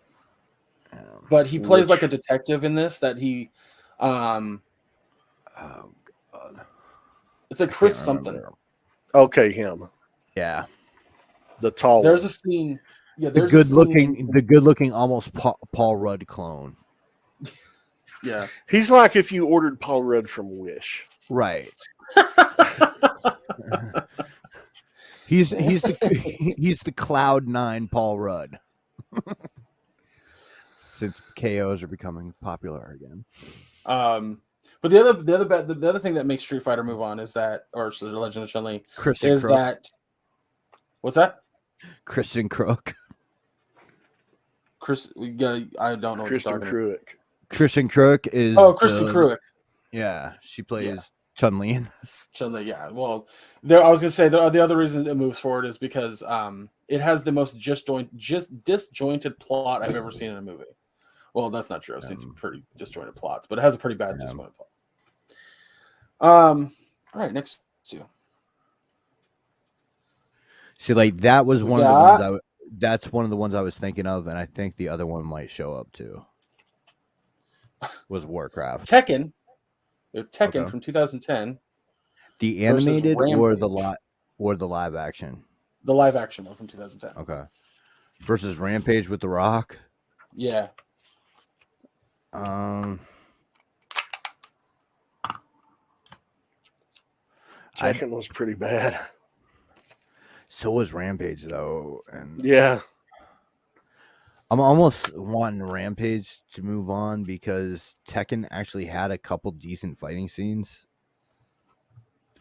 But he plays like a detective in this that he... oh, God. It's like Chris something. Okay, him. Yeah. The tall There's one. a scene... Yeah, The there's good a looking, scene... the good looking, almost Paul Rudd clone. Yeah. He's like if you ordered Paul Rudd from Wish. Right. he's the Cloud9 Paul Rudd. Since KOs are becoming popular again. But the other thing that makes Street Fighter move on is that, or the Legend of Chun-Li, is Crook. that... What's that? Kristen Crook. I don't know what you're talking about. Kristen Crook is... Oh, Kristen Crook. Yeah, she plays Chun-Li in this. Chun-Li, yeah. Well, I was going to say, the other reason it moves forward is because it has the most disjointed plot I've ever seen in a movie. Well, that's not true. I've seen some pretty disjointed plots, but it has a pretty bad disjointed plot. All right, next two. See, like that was one of the ones that's one of the ones I was thinking of, and I think the other one might show up too. Was Warcraft. Tekken from 2010. The animated or the live action? The live action one from 2010. Okay. Versus Rampage with The Rock. Yeah. Tekken was pretty bad. So was Rampage though, and yeah, I'm almost wanting Rampage to move on because Tekken actually had a couple decent fighting scenes.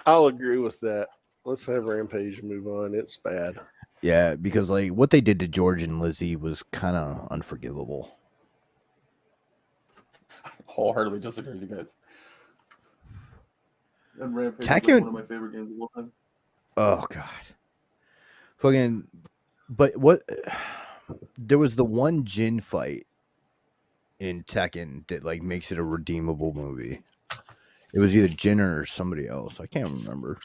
I'll agree with that. Let's have Rampage move on. It's bad. Yeah, because like what they did to George and Lizzie was kind of unforgivable. I wholeheartedly disagree with you guys. And Rampage is Tekken... one of my favorite games of all time. Oh god. Fucking, but what? There was the one Jin fight in Tekken that like makes it a redeemable movie. It was either Jin or somebody else. I can't remember.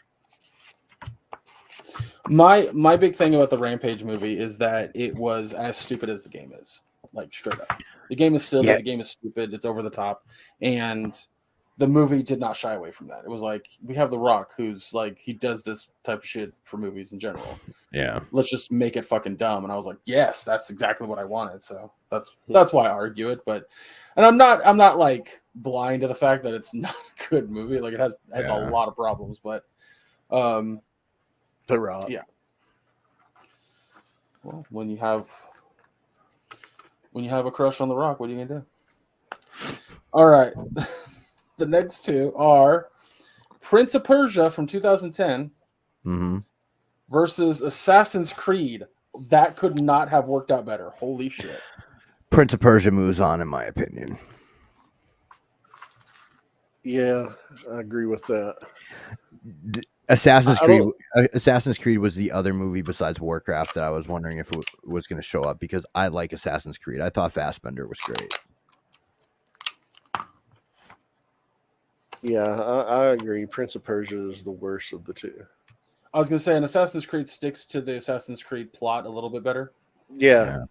My big thing about the Rampage movie is that it was as stupid as the game is. Like straight up, the game is silly. Yeah. The game is stupid. It's over the top, and the movie did not shy away from that. It was like, we have The Rock, who's like, he does this type of shit for movies in general. Yeah. Let's just make it fucking dumb. And I was like, yes, that's exactly what I wanted. So that's why I argue it. But, and I'm not like blind to the fact that it's not a good movie. Like it has a lot of problems, but The Rock. Yeah. Well, when you have a crush on The Rock, what are you gonna do? All right. The next two are Prince of Persia from 2010 Mm-hmm. versus Assassin's Creed. That could not have worked out better. Holy shit. Prince of Persia moves on, in my opinion. Yeah, I agree with that. Assassin's I Creed. don't- Assassin's Creed was the other movie besides Warcraft that I was wondering if it was going to show up because I like Assassin's Creed. I thought Fassbender was great. Yeah, I agree. Prince of Persia is the worst of the two. I was going to say, an Assassin's Creed sticks to the Assassin's Creed plot a little bit better. Yeah.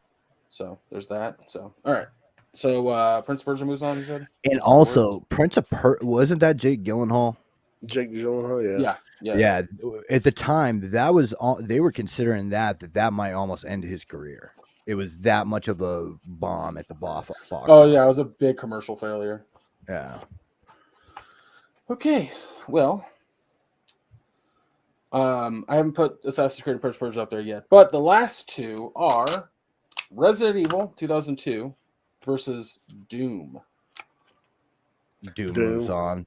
So there's that. So, all right. So Prince of Persia moves on, you said? And also, Prince of wasn't that Jake Gyllenhaal? Jake Gyllenhaal, yeah. Yeah. At the time, that was all they were considering that might almost end his career. It was that much of a bomb at the box. Oh yeah, it was a big commercial failure. Yeah. Okay, well, I haven't put Assassin's Creed and Prince of Persia up there yet, but the last two are Resident Evil 2002 versus Doom. Doom moves on.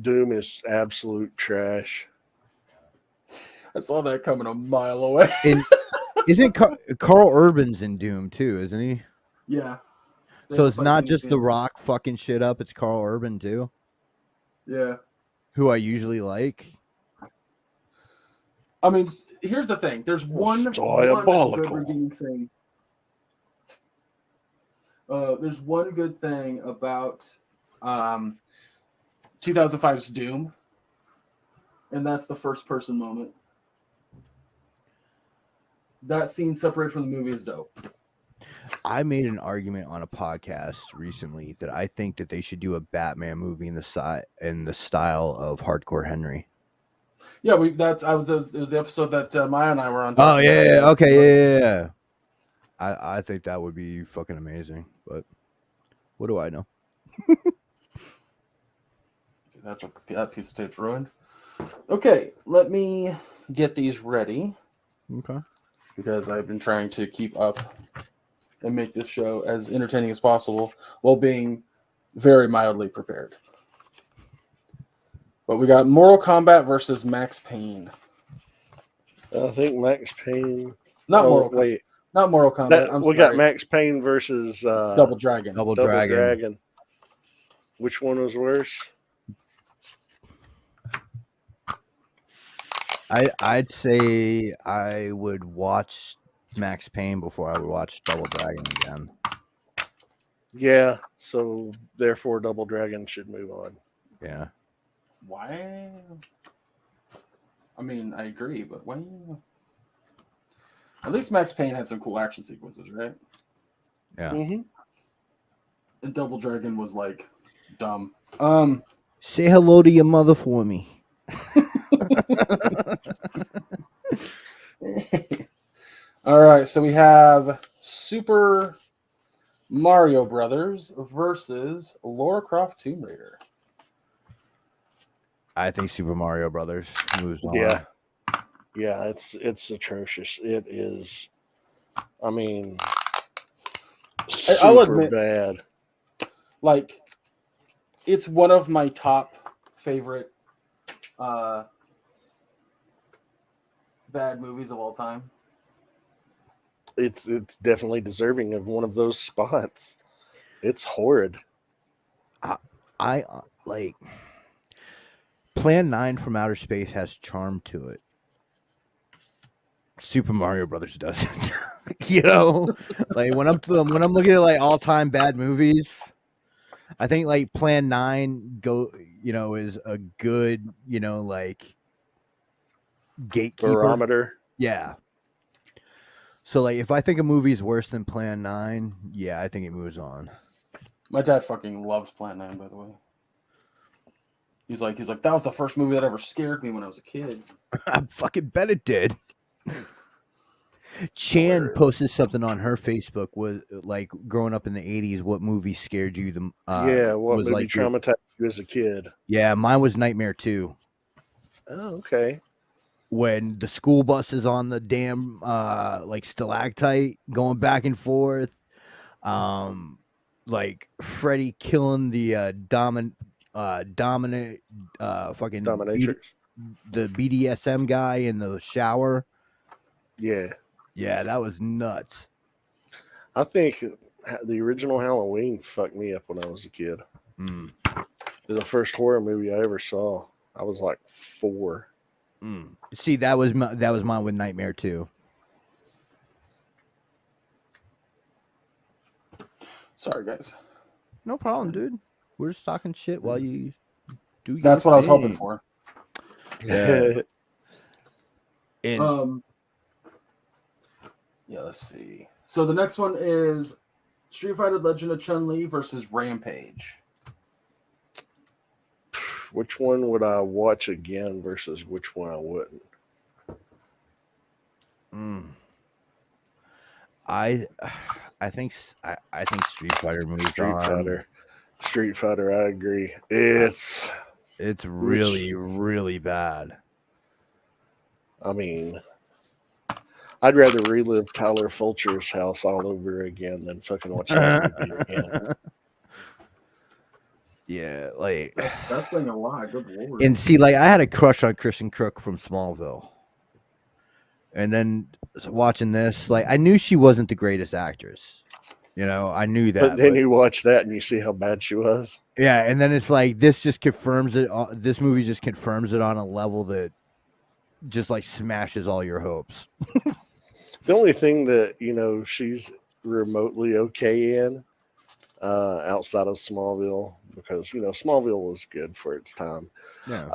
Doom is absolute trash. I saw that coming a mile away. Isn't Carl Urban's in Doom too, isn't he? Yeah. So it's not just The Rock fucking shit up, it's Carl Urban too. Yeah. Who I usually like. I mean, here's the thing. There's one good redeeming thing. There's one good thing about 2005's Doom, and that's the first person moment. That scene separated from the movie is dope. I made an argument on a podcast recently that I think that they should do a Batman movie in the style of Hardcore Henry. Yeah, it was the episode that Maya and I were on. Oh yeah, okay, yeah. I think that would be fucking amazing, but what do I know? That piece of tape's ruined. Okay, let me get these ready. Okay. Because I've been trying to keep up and make this show as entertaining as possible while being very mildly prepared. But we got Mortal Kombat versus Max Payne. I think Max Payne. Not Mortal Kombat. We got Max Payne versus Double Dragon. Double Dragon. Which one was worse? I'd say I would watch Max Payne before I would watch Double Dragon again. Yeah, so therefore Double Dragon should move on. Yeah. Why? I mean, I agree, but why? At least Max Payne had some cool action sequences, right? Yeah. Mm-hmm. And Double Dragon was like dumb. Say hello to your mother for me. All right, so we have Super Mario Brothers versus Lara Croft Tomb Raider. I think Super Mario Brothers moves on. Yeah, it's atrocious. It is. I mean, I'll admit, bad. Like, it's one of my top favorite bad movies of all time. It's definitely deserving of one of those spots. It's horrid. I like Plan 9 from Outer Space has charm to it. Super Mario Brothers doesn't. You know, like when I'm looking at like all-time bad movies, I think like Plan 9 is a good, like gatekeeper. Barometer. Yeah. So like if I think a movie's worse than Plan 9, yeah, I think it moves on. My dad fucking loves Plan 9, by the way. He's like, that was the first movie that ever scared me when I was a kid. I fucking bet it did. Chan posted something on her Facebook was like growing up in the 80s, what movie scared you the what was movie like traumatized you as a kid? Yeah, mine was Nightmare 2. Oh, okay. When the school bus is on the damn like stalactite going back and forth. like Freddy killing the dominant fucking Dominatrix. the BDSM guy in the shower. Yeah, Yeah, that was nuts. I think the original Halloween fucked me up when I was a kid. Mm. It was the first horror movie I ever saw. I was like 4. See, that was mine with Nightmare too. Sorry, guys. No problem, dude. We're just talking shit while you do. That's what I was hoping for. Yeah. And yeah, let's see. So the next one is Street Fighter Legend of Chun-Li versus Rampage. Which one would I watch again versus which one I wouldn't? I think Street Fighter moves Street Fighter, I agree. It's really, really bad. I mean, I'd rather relive Tyler Fulcher's house all over again than fucking watch that movie again. Yeah, like that's saying a lot. Good lord. And see, like I had a crush on Kristen Crook from Smallville, and then watching this, like I knew she wasn't the greatest actress. You know, I knew that. But then you watch that and you see how bad she was. Yeah, and then it's like this just confirms it. This movie just confirms it on a level that just like smashes all your hopes. The only thing that she's remotely okay in, outside of Smallville, because Smallville was good for its time. Yeah.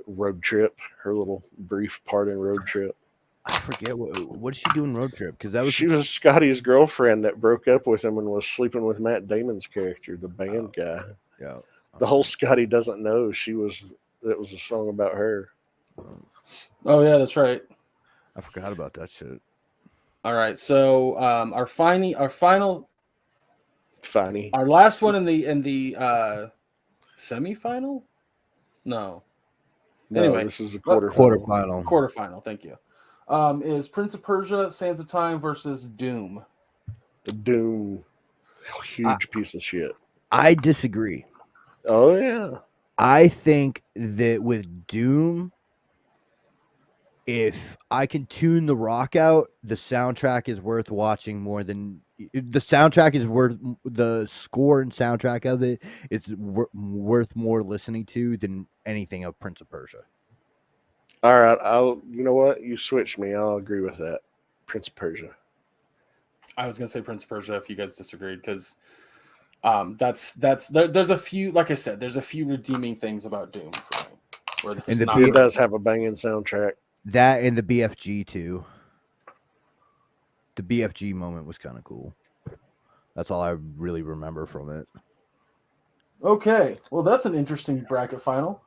Road Trip, her little brief part in Road Trip. I forget what did she do in Road Trip, because she was Scotty's girlfriend that broke up with him and was sleeping with Matt Damon's character, the band guy. Yeah. The whole Scotty doesn't know it was a song about her. Oh yeah, that's right. I forgot about that shit. All right, so our last one in the semifinal. No, anyway, this is a quarterfinal. Quarterfinal. Thank you. Is Prince of Persia: Sands of Time versus Doom? Doom, huge piece of shit. I disagree. Oh yeah. I think that with Doom, if I can tune the rock out, the soundtrack is worth watching more than the soundtrack is worth the score and soundtrack of it. It's worth more listening to than anything of Prince of Persia. All right, you know what? You switched me. I'll agree with that. Prince of Persia. I was gonna say Prince of Persia if you guys disagreed, because there's a few, like I said, there's a few redeeming things about Doom for me. It does have a banging soundtrack. That and the BFG too. The BFG moment was kind of cool. That's all I really remember from it. Okay, well that's an interesting bracket final.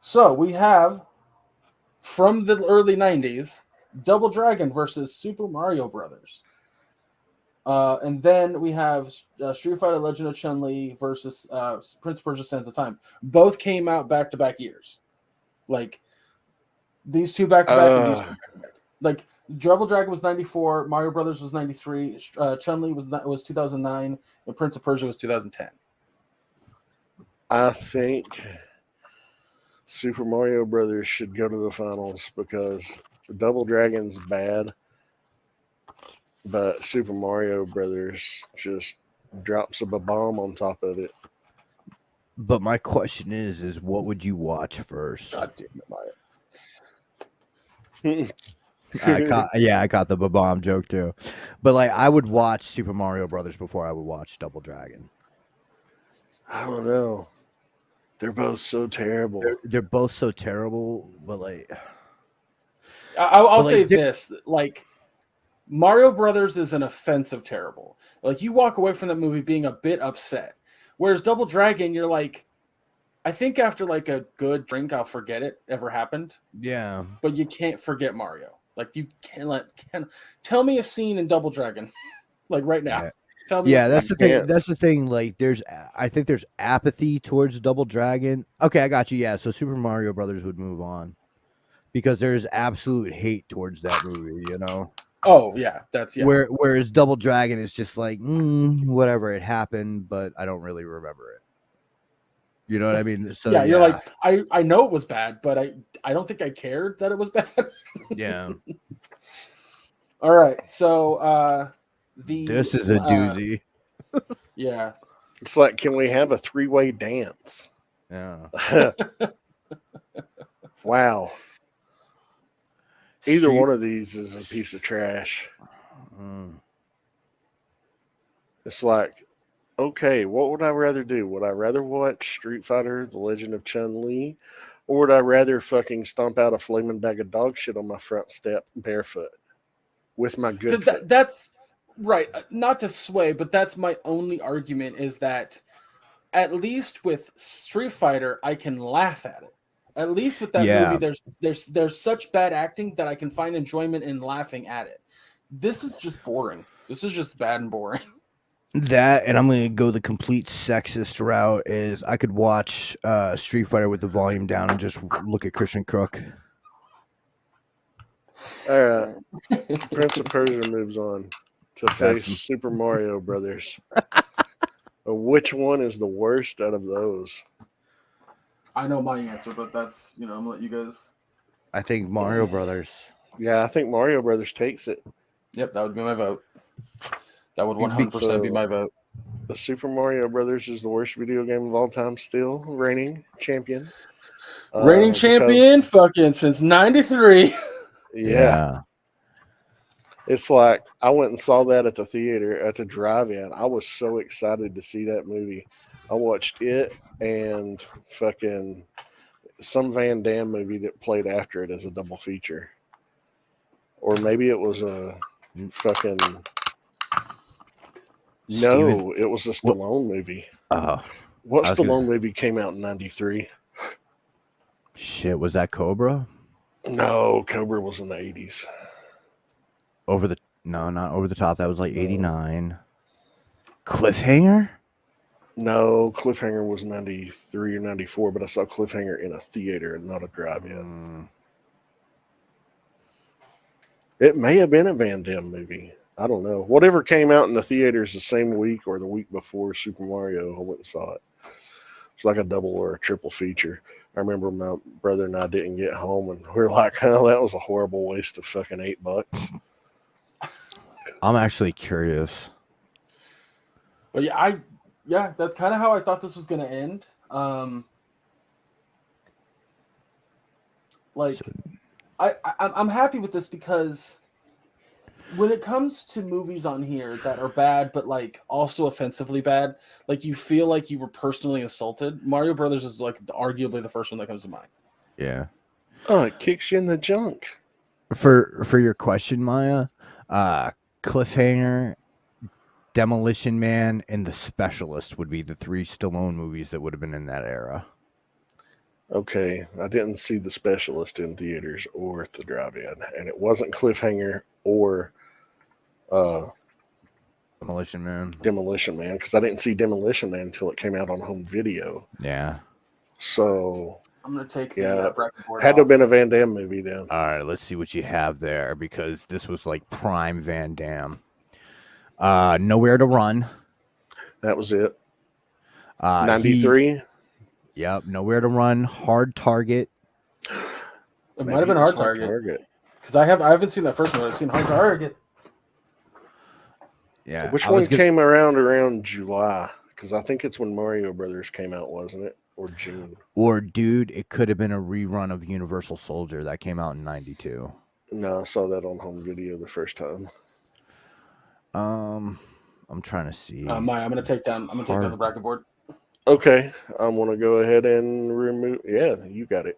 So we have from the early 90s, Double Dragon versus Super Mario Brothers. And then we have Street Fighter Legend of Chun-Li versus Prince of Persia Sands of Time. Both came out back-to-back years. Like, these two back-to-back and these two back-to-back. Like, Double Dragon was 94, Mario Brothers was 93, Chun-Li was 2009, and Prince of Persia was 2010. I think Super Mario Brothers should go to the finals because Double Dragon's bad, but Super Mario Brothers just drops a bomb on top of it. But my question is what would you watch first? God damn it, Maya. I caught the bomb joke too, but like I would watch Super Mario Brothers before I would watch Double Dragon. I don't know. They're both so terrible. They're both so terrible, but like I'll say this: like Mario Brothers is an offensive terrible. Like you walk away from that movie being a bit upset, whereas Double Dragon, you're like, I think after like a good drink, I'll forget it ever happened. Yeah, but you can't forget Mario. Like you can't tell me a scene in Double Dragon, like right now. Yeah. Tell me. Yeah, that's the thing. That's the thing. Like, I think there's apathy towards Double Dragon. Okay, I got you. Yeah, so Super Mario Brothers would move on because there's absolute hate towards that movie. You know. Oh yeah, that's Whereas Double Dragon is just like whatever, it happened, but I don't really remember it. You know what I mean? So yeah, you're like, I know it was bad, but I don't think I cared that it was bad. yeah. All right, so This is a doozy. Yeah. It's like, can we have a 3-way dance? Yeah. Wow. Either one of these is a piece of trash. It's like, okay, what would I rather do? Would I rather watch Street Fighter: The Legend of Chun-Li, or would I rather fucking stomp out a flaming bag of dog shit on my front step barefoot with my good foot? That's right. Not to sway, but that's my only argument is that at least with Street Fighter, I can laugh at it. At least with that movie, there's such bad acting that I can find enjoyment in laughing at it. This is just boring. This is just bad and boring. That, and I'm going to go the complete sexist route, is I could watch Street Fighter with the volume down and just look at Christian Crook. All right. Prince of Persia moves on to face Super Mario Brothers. Which one is the worst out of those? I know my answer, but that's, I'm going to let you guys. I think Mario Brothers. Yeah, I think Mario Brothers takes it. Yep, that would be my vote. That would 100% be my vote. The Super Mario Brothers is the worst video game of all time, still reigning champion. Reigning champion fucking since 93. Yeah. It's like, I went and saw that at the theater, at the drive-in. I was so excited to see that movie. I watched it and fucking some Van Damme movie that played after it as a double feature. Or maybe it was a fucking... No, it was a Stallone movie. What Stallone movie came out in 93? Shit, was that Cobra? No, Cobra was in the 80s. Not Over the Top. That was like 89. Cliffhanger? No, Cliffhanger was 93 or 94, but I saw Cliffhanger in a theater and not a drive-in. It may have been a Van Damme movie. I don't know. Whatever came out in the theaters the same week or the week before Super Mario, I went and saw it. It's like a double or a triple feature. I remember my brother and I didn't get home, and we were like, "Oh, that was a horrible waste of fucking $8." I'm actually curious. But yeah, that's kind of how I thought this was going to end. I'm happy with this because when it comes to movies on here that are bad, but like also offensively bad, like you feel like you were personally assaulted, Mario Brothers is like arguably the first one that comes to mind. Yeah. Oh, it kicks you in the junk. For your question, Maya, Cliffhanger, Demolition Man, and The Specialist would be the 3 Stallone movies that would have been in that era. Okay, I didn't see The Specialist in theaters or at the drive-in, and it wasn't Cliffhanger or Demolition Man, because I didn't see Demolition Man until it came out on home video. Yeah. So I'm gonna take the bracket board. Had to have been a Van Damme movie then. All right, let's see what you have there, because this was like prime Van Damme. Nowhere to Run. That was it. 93. Yep, Nowhere to Run. Hard Target. It might have been Hard Target. Because I haven't seen that first one. I've seen Hard Target. Yeah. Which one came around July? Because I think it's when Mario Brothers came out, wasn't it? Or June? Or, dude, it could have been a rerun of Universal Soldier that came out in 92. No, I saw that on home video the first time. I'm trying to see. Maya, I'm gonna take down the bracket board. Okay, I'm gonna go ahead and remove. Yeah, you got it.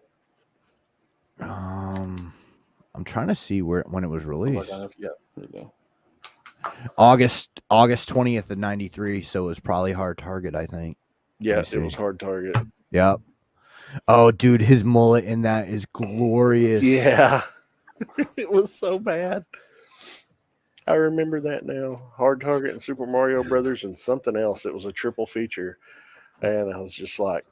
I'm trying to see when it was released. Yeah, there you go. August 20th of 93, so it was probably Hard Target, I think. Yeah, it was Hard Target. Yep. Oh, dude, his mullet in that is glorious. Yeah. It was so bad. I remember that now. Hard Target and Super Mario Brothers and something else. It was a triple feature. And I was just like,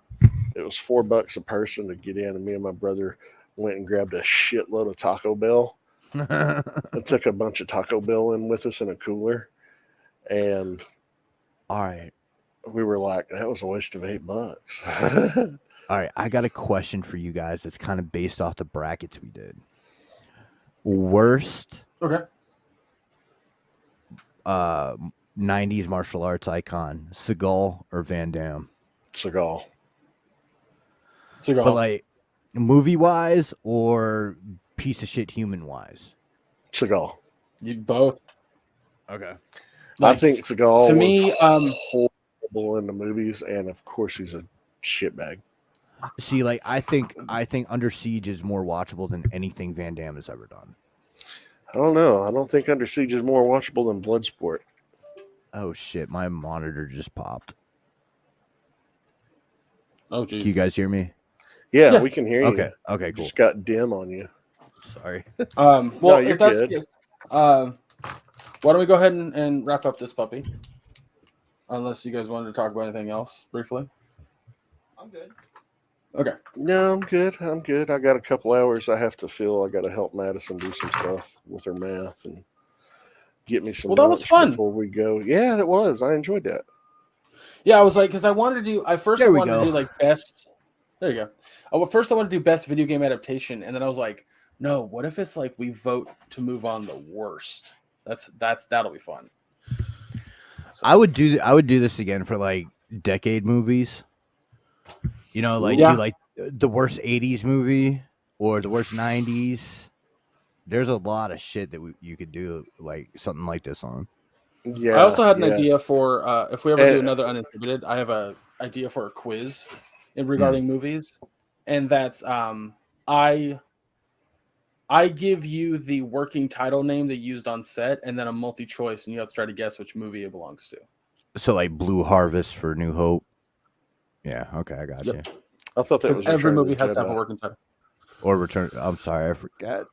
it was $4 a person to get in. And me and my brother went and grabbed a shitload of Taco Bell I took a bunch of Taco Bell in with us in a cooler, and All right. we were like, that was a waste of $8. All right. I got a question for you guys that's kind of based off the brackets we did. Worst Okay. 90s martial arts icon, Seagal or Van Damme? Seagal. But like movie wise or piece of shit human wise? Seagal. You both. Okay. I think Seagal to was me, horrible in the movies, and of course he's a shitbag. See, like I think Under Siege is more watchable than anything Van Damme has ever done. I don't know. I don't think Under Siege is more watchable than Bloodsport. Oh shit, my monitor just popped. Oh geez. Can you guys hear me? Yeah, we can hear you. Okay, cool. Just got dim on you. Sorry. Well, No, you're if that's good. the case, why don't we go ahead and wrap up this puppy? Unless you guys wanted to talk about anything else briefly. I'm good. Okay. No, I'm good. I got a couple hours I have to fill. I got to help Madison do some stuff with her math and get me some Well, that was lunch fun. before we go. Yeah, it was. I enjoyed that. Yeah, I was like, because I wanted to do. I first There we wanted go. to do like best. There you go. First I wanted to do best video game adaptation, and then I was like, no. What if it's like we vote to move on the worst? That'll be fun. So, I would do this again for like decade movies. You know, like Yeah. do like the worst 80s movie or the worst 90s. There's a lot of shit that you could do like something like this on. Yeah. I also had an yeah. idea for if we ever do another Uninhibited. I have a idea for a quiz regarding movies, and that's I give you the working title name they used on set, and then a multi-choice, and you have to try to guess which movie it belongs to. So like Blue Harvest for New Hope. Yeah, okay, I got you. I thought that Because was every Return of movie the has to have a Jedi. working title. Or Return. I'm sorry, I forgot.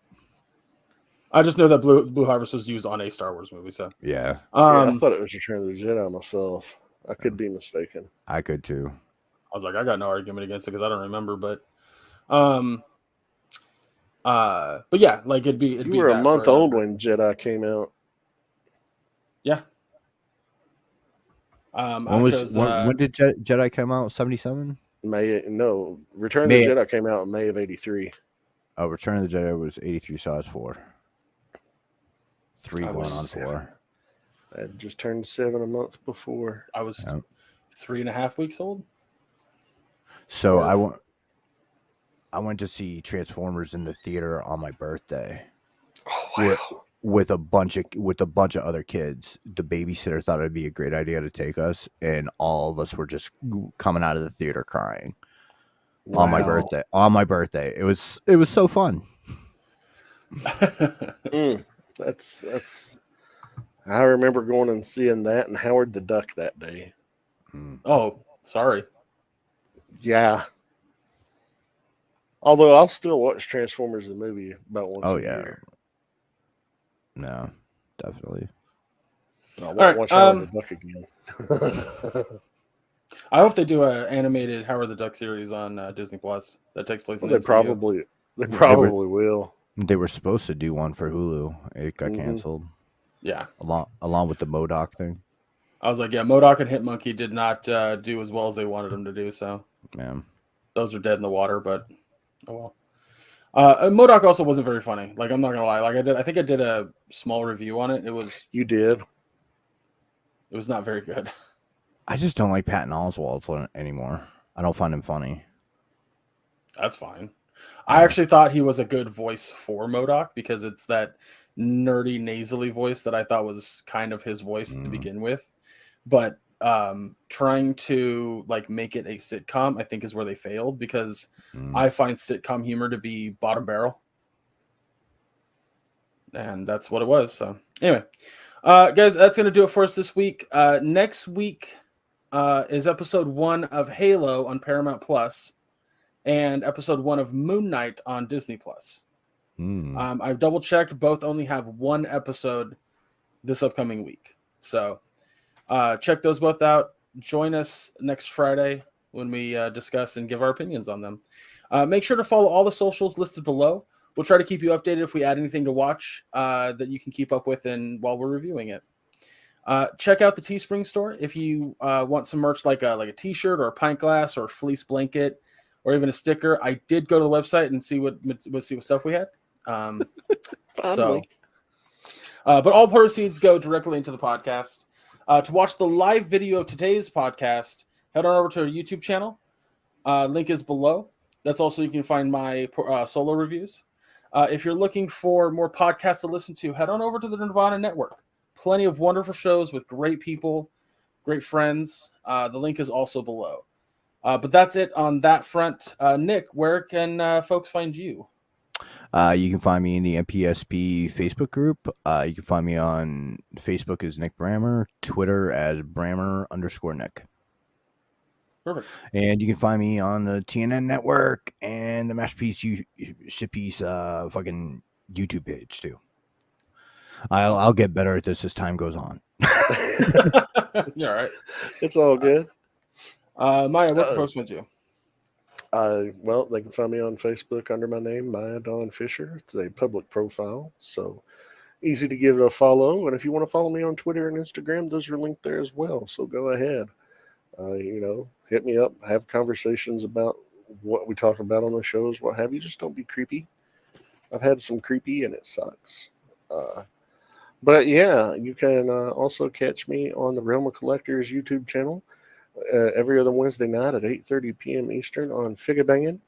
I just know that Blue Harvest was used on a Star Wars movie. So Yeah, Yeah, I thought it was Return of the Jedi myself. I could be mistaken. I could too. I was like, I got no argument against it because I don't remember, but yeah, like it'd be You were a that month for old another- when Jedi came out. Yeah. When did Jedi come out? 77? Return of May- the Jedi came out in May of '83. Oh, Return of the Jedi was 83, so I was 4. 3 I going was on 7. 4. I had just turned 7 a month before. I was Yeah. 3.5 weeks old. So Yeah. I went to see Transformers in the theater on my birthday. Oh, wow. With a bunch of other kids. The babysitter thought it'd be a great idea to take us, and all of us were just coming out of the theater crying on my birthday. On my birthday, it was so fun. That's. I remember going and seeing that and Howard the Duck that day. Oh, sorry. Yeah. Although I'll still watch Transformers the movie about once a year. No, definitely. I won't watch Howard the Duck again. I hope they do an animated Howard the Duck series on Disney Plus that takes place in the They MCU. probably will. They were supposed to do one for Hulu. It got canceled. Yeah. Along with the MODOK thing. I was like, yeah, MODOK and Hitmonkey did not do as well as they wanted them to do, so Man. those are dead in the water, but oh well. MODOK also wasn't very funny. Like, I'm not gonna lie. Like, I think I did a small review on it. You did. It was not very good. I just don't like Patton Oswalt anymore. I don't find him funny. That's fine. I actually thought he was a good voice for MODOK because it's that nerdy, nasally voice that I thought was kind of his voice to begin with. But trying to like make it a sitcom, I think, is where they failed because I find sitcom humor to be bottom barrel. And that's what it was. So anyway, guys, that's going to do it for us this week. Next week is episode 1 of Halo on Paramount Plus and episode 1 of Moon Knight on Disney Plus. I've double checked. Both only have 1 episode this upcoming week. So check those both out. Join us next Friday when we discuss and give our opinions on them. Make sure to follow all the socials listed below. we'll try to keep you updated if we add anything to watch that you can keep up with and while we're reviewing it. Check out the Teespring store if you want some merch like a t-shirt or a pint glass or a fleece blanket or even a sticker. I did go to the website and see what stuff we had. But all proceeds go directly into the podcast. To watch the live video of today's podcast, head on over to our YouTube channel. Link is below. That's also you can find my solo reviews. If you're looking for more podcasts to listen to, head on over to the Nerdvana Network. Plenty of wonderful shows with great people, great friends. The link is also below. But that's it on that front. Nick, where can folks find you? You can find me in the MPSP Facebook group. You can find me on Facebook as Nick Brammer, Twitter as Brammer_Nick. Perfect. And you can find me on the TNN network and the Masterpiece Shitpiece fucking YouTube page too. I'll get better at this as time goes on. You're all right. It's all good. Maya, what folks find you? Well, they can find me on Facebook under my name, Maya Dawn Fisher. It's a public profile, so easy to give it a follow. And if you want to follow me on Twitter and Instagram, those are linked there as well. So go ahead. Hit me up, have conversations about what we talk about on the shows, what have you. Just don't be creepy. I've had some creepy and it sucks. But yeah, you can also catch me on the Realm of Collectors YouTube channel every other Wednesday night at 8:30 p.m. Eastern on Figure Bangin',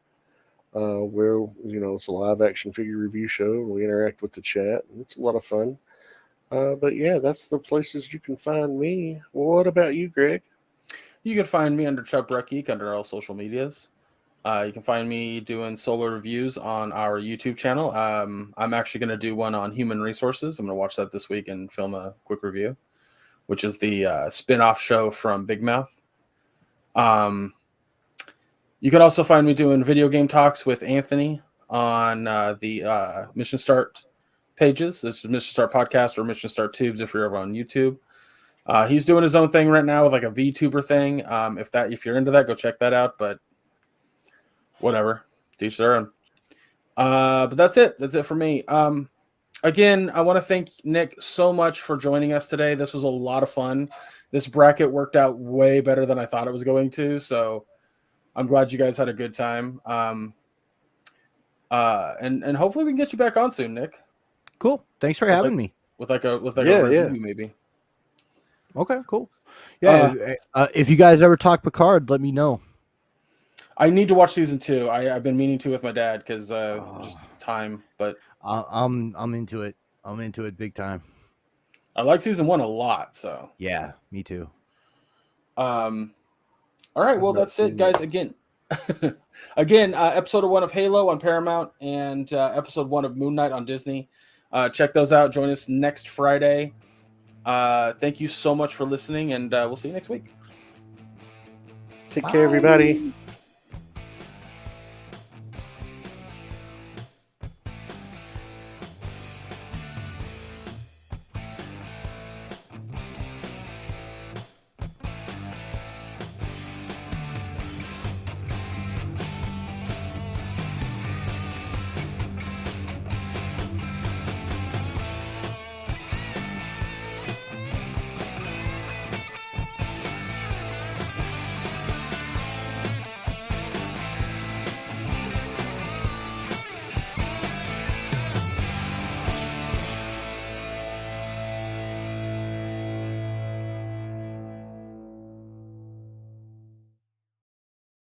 where it's a live action figure review show and we interact with the chat. And it's a lot of fun. But yeah, that's the places you can find me. Well, what about you, Greg? You can find me under Chubb Geek under all social medias. You can find me doing solo reviews on our YouTube channel. I'm actually going to do one on human resources. I'm going to watch that this week and film a quick review, which is the spin-off show from Big Mouth. You can also find me doing video game talks with Anthony on the Mission Start pages. This is Mission Start Podcast or Mission Start Tubes if you're ever on YouTube. He's doing his own thing right now with like a VTuber thing. If you're into that, go check that out. But whatever, teach their own. But that's it. That's it for me. Again, I want to thank Nick so much for joining us today. This was a lot of fun. This bracket worked out way better than I thought it was going to. So I'm glad you guys had a good time. And hopefully we can get you back on soon, Nick. Cool. Thanks for having me. With a review, maybe. Okay, cool. Yeah, if you guys ever talk Picard, let me know. I need to watch season 2. I've been meaning to with my dad because just time. But I'm into it. I'm into it big time. I like season 1 a lot. So yeah, me too. All right. Well, that's it, guys. Again, episode 1 of Halo on Paramount and episode 1 of Moon Knight on Disney. Check those out. Join us next Friday. Thank you so much for listening, and we'll see you next week. Take care, everybody.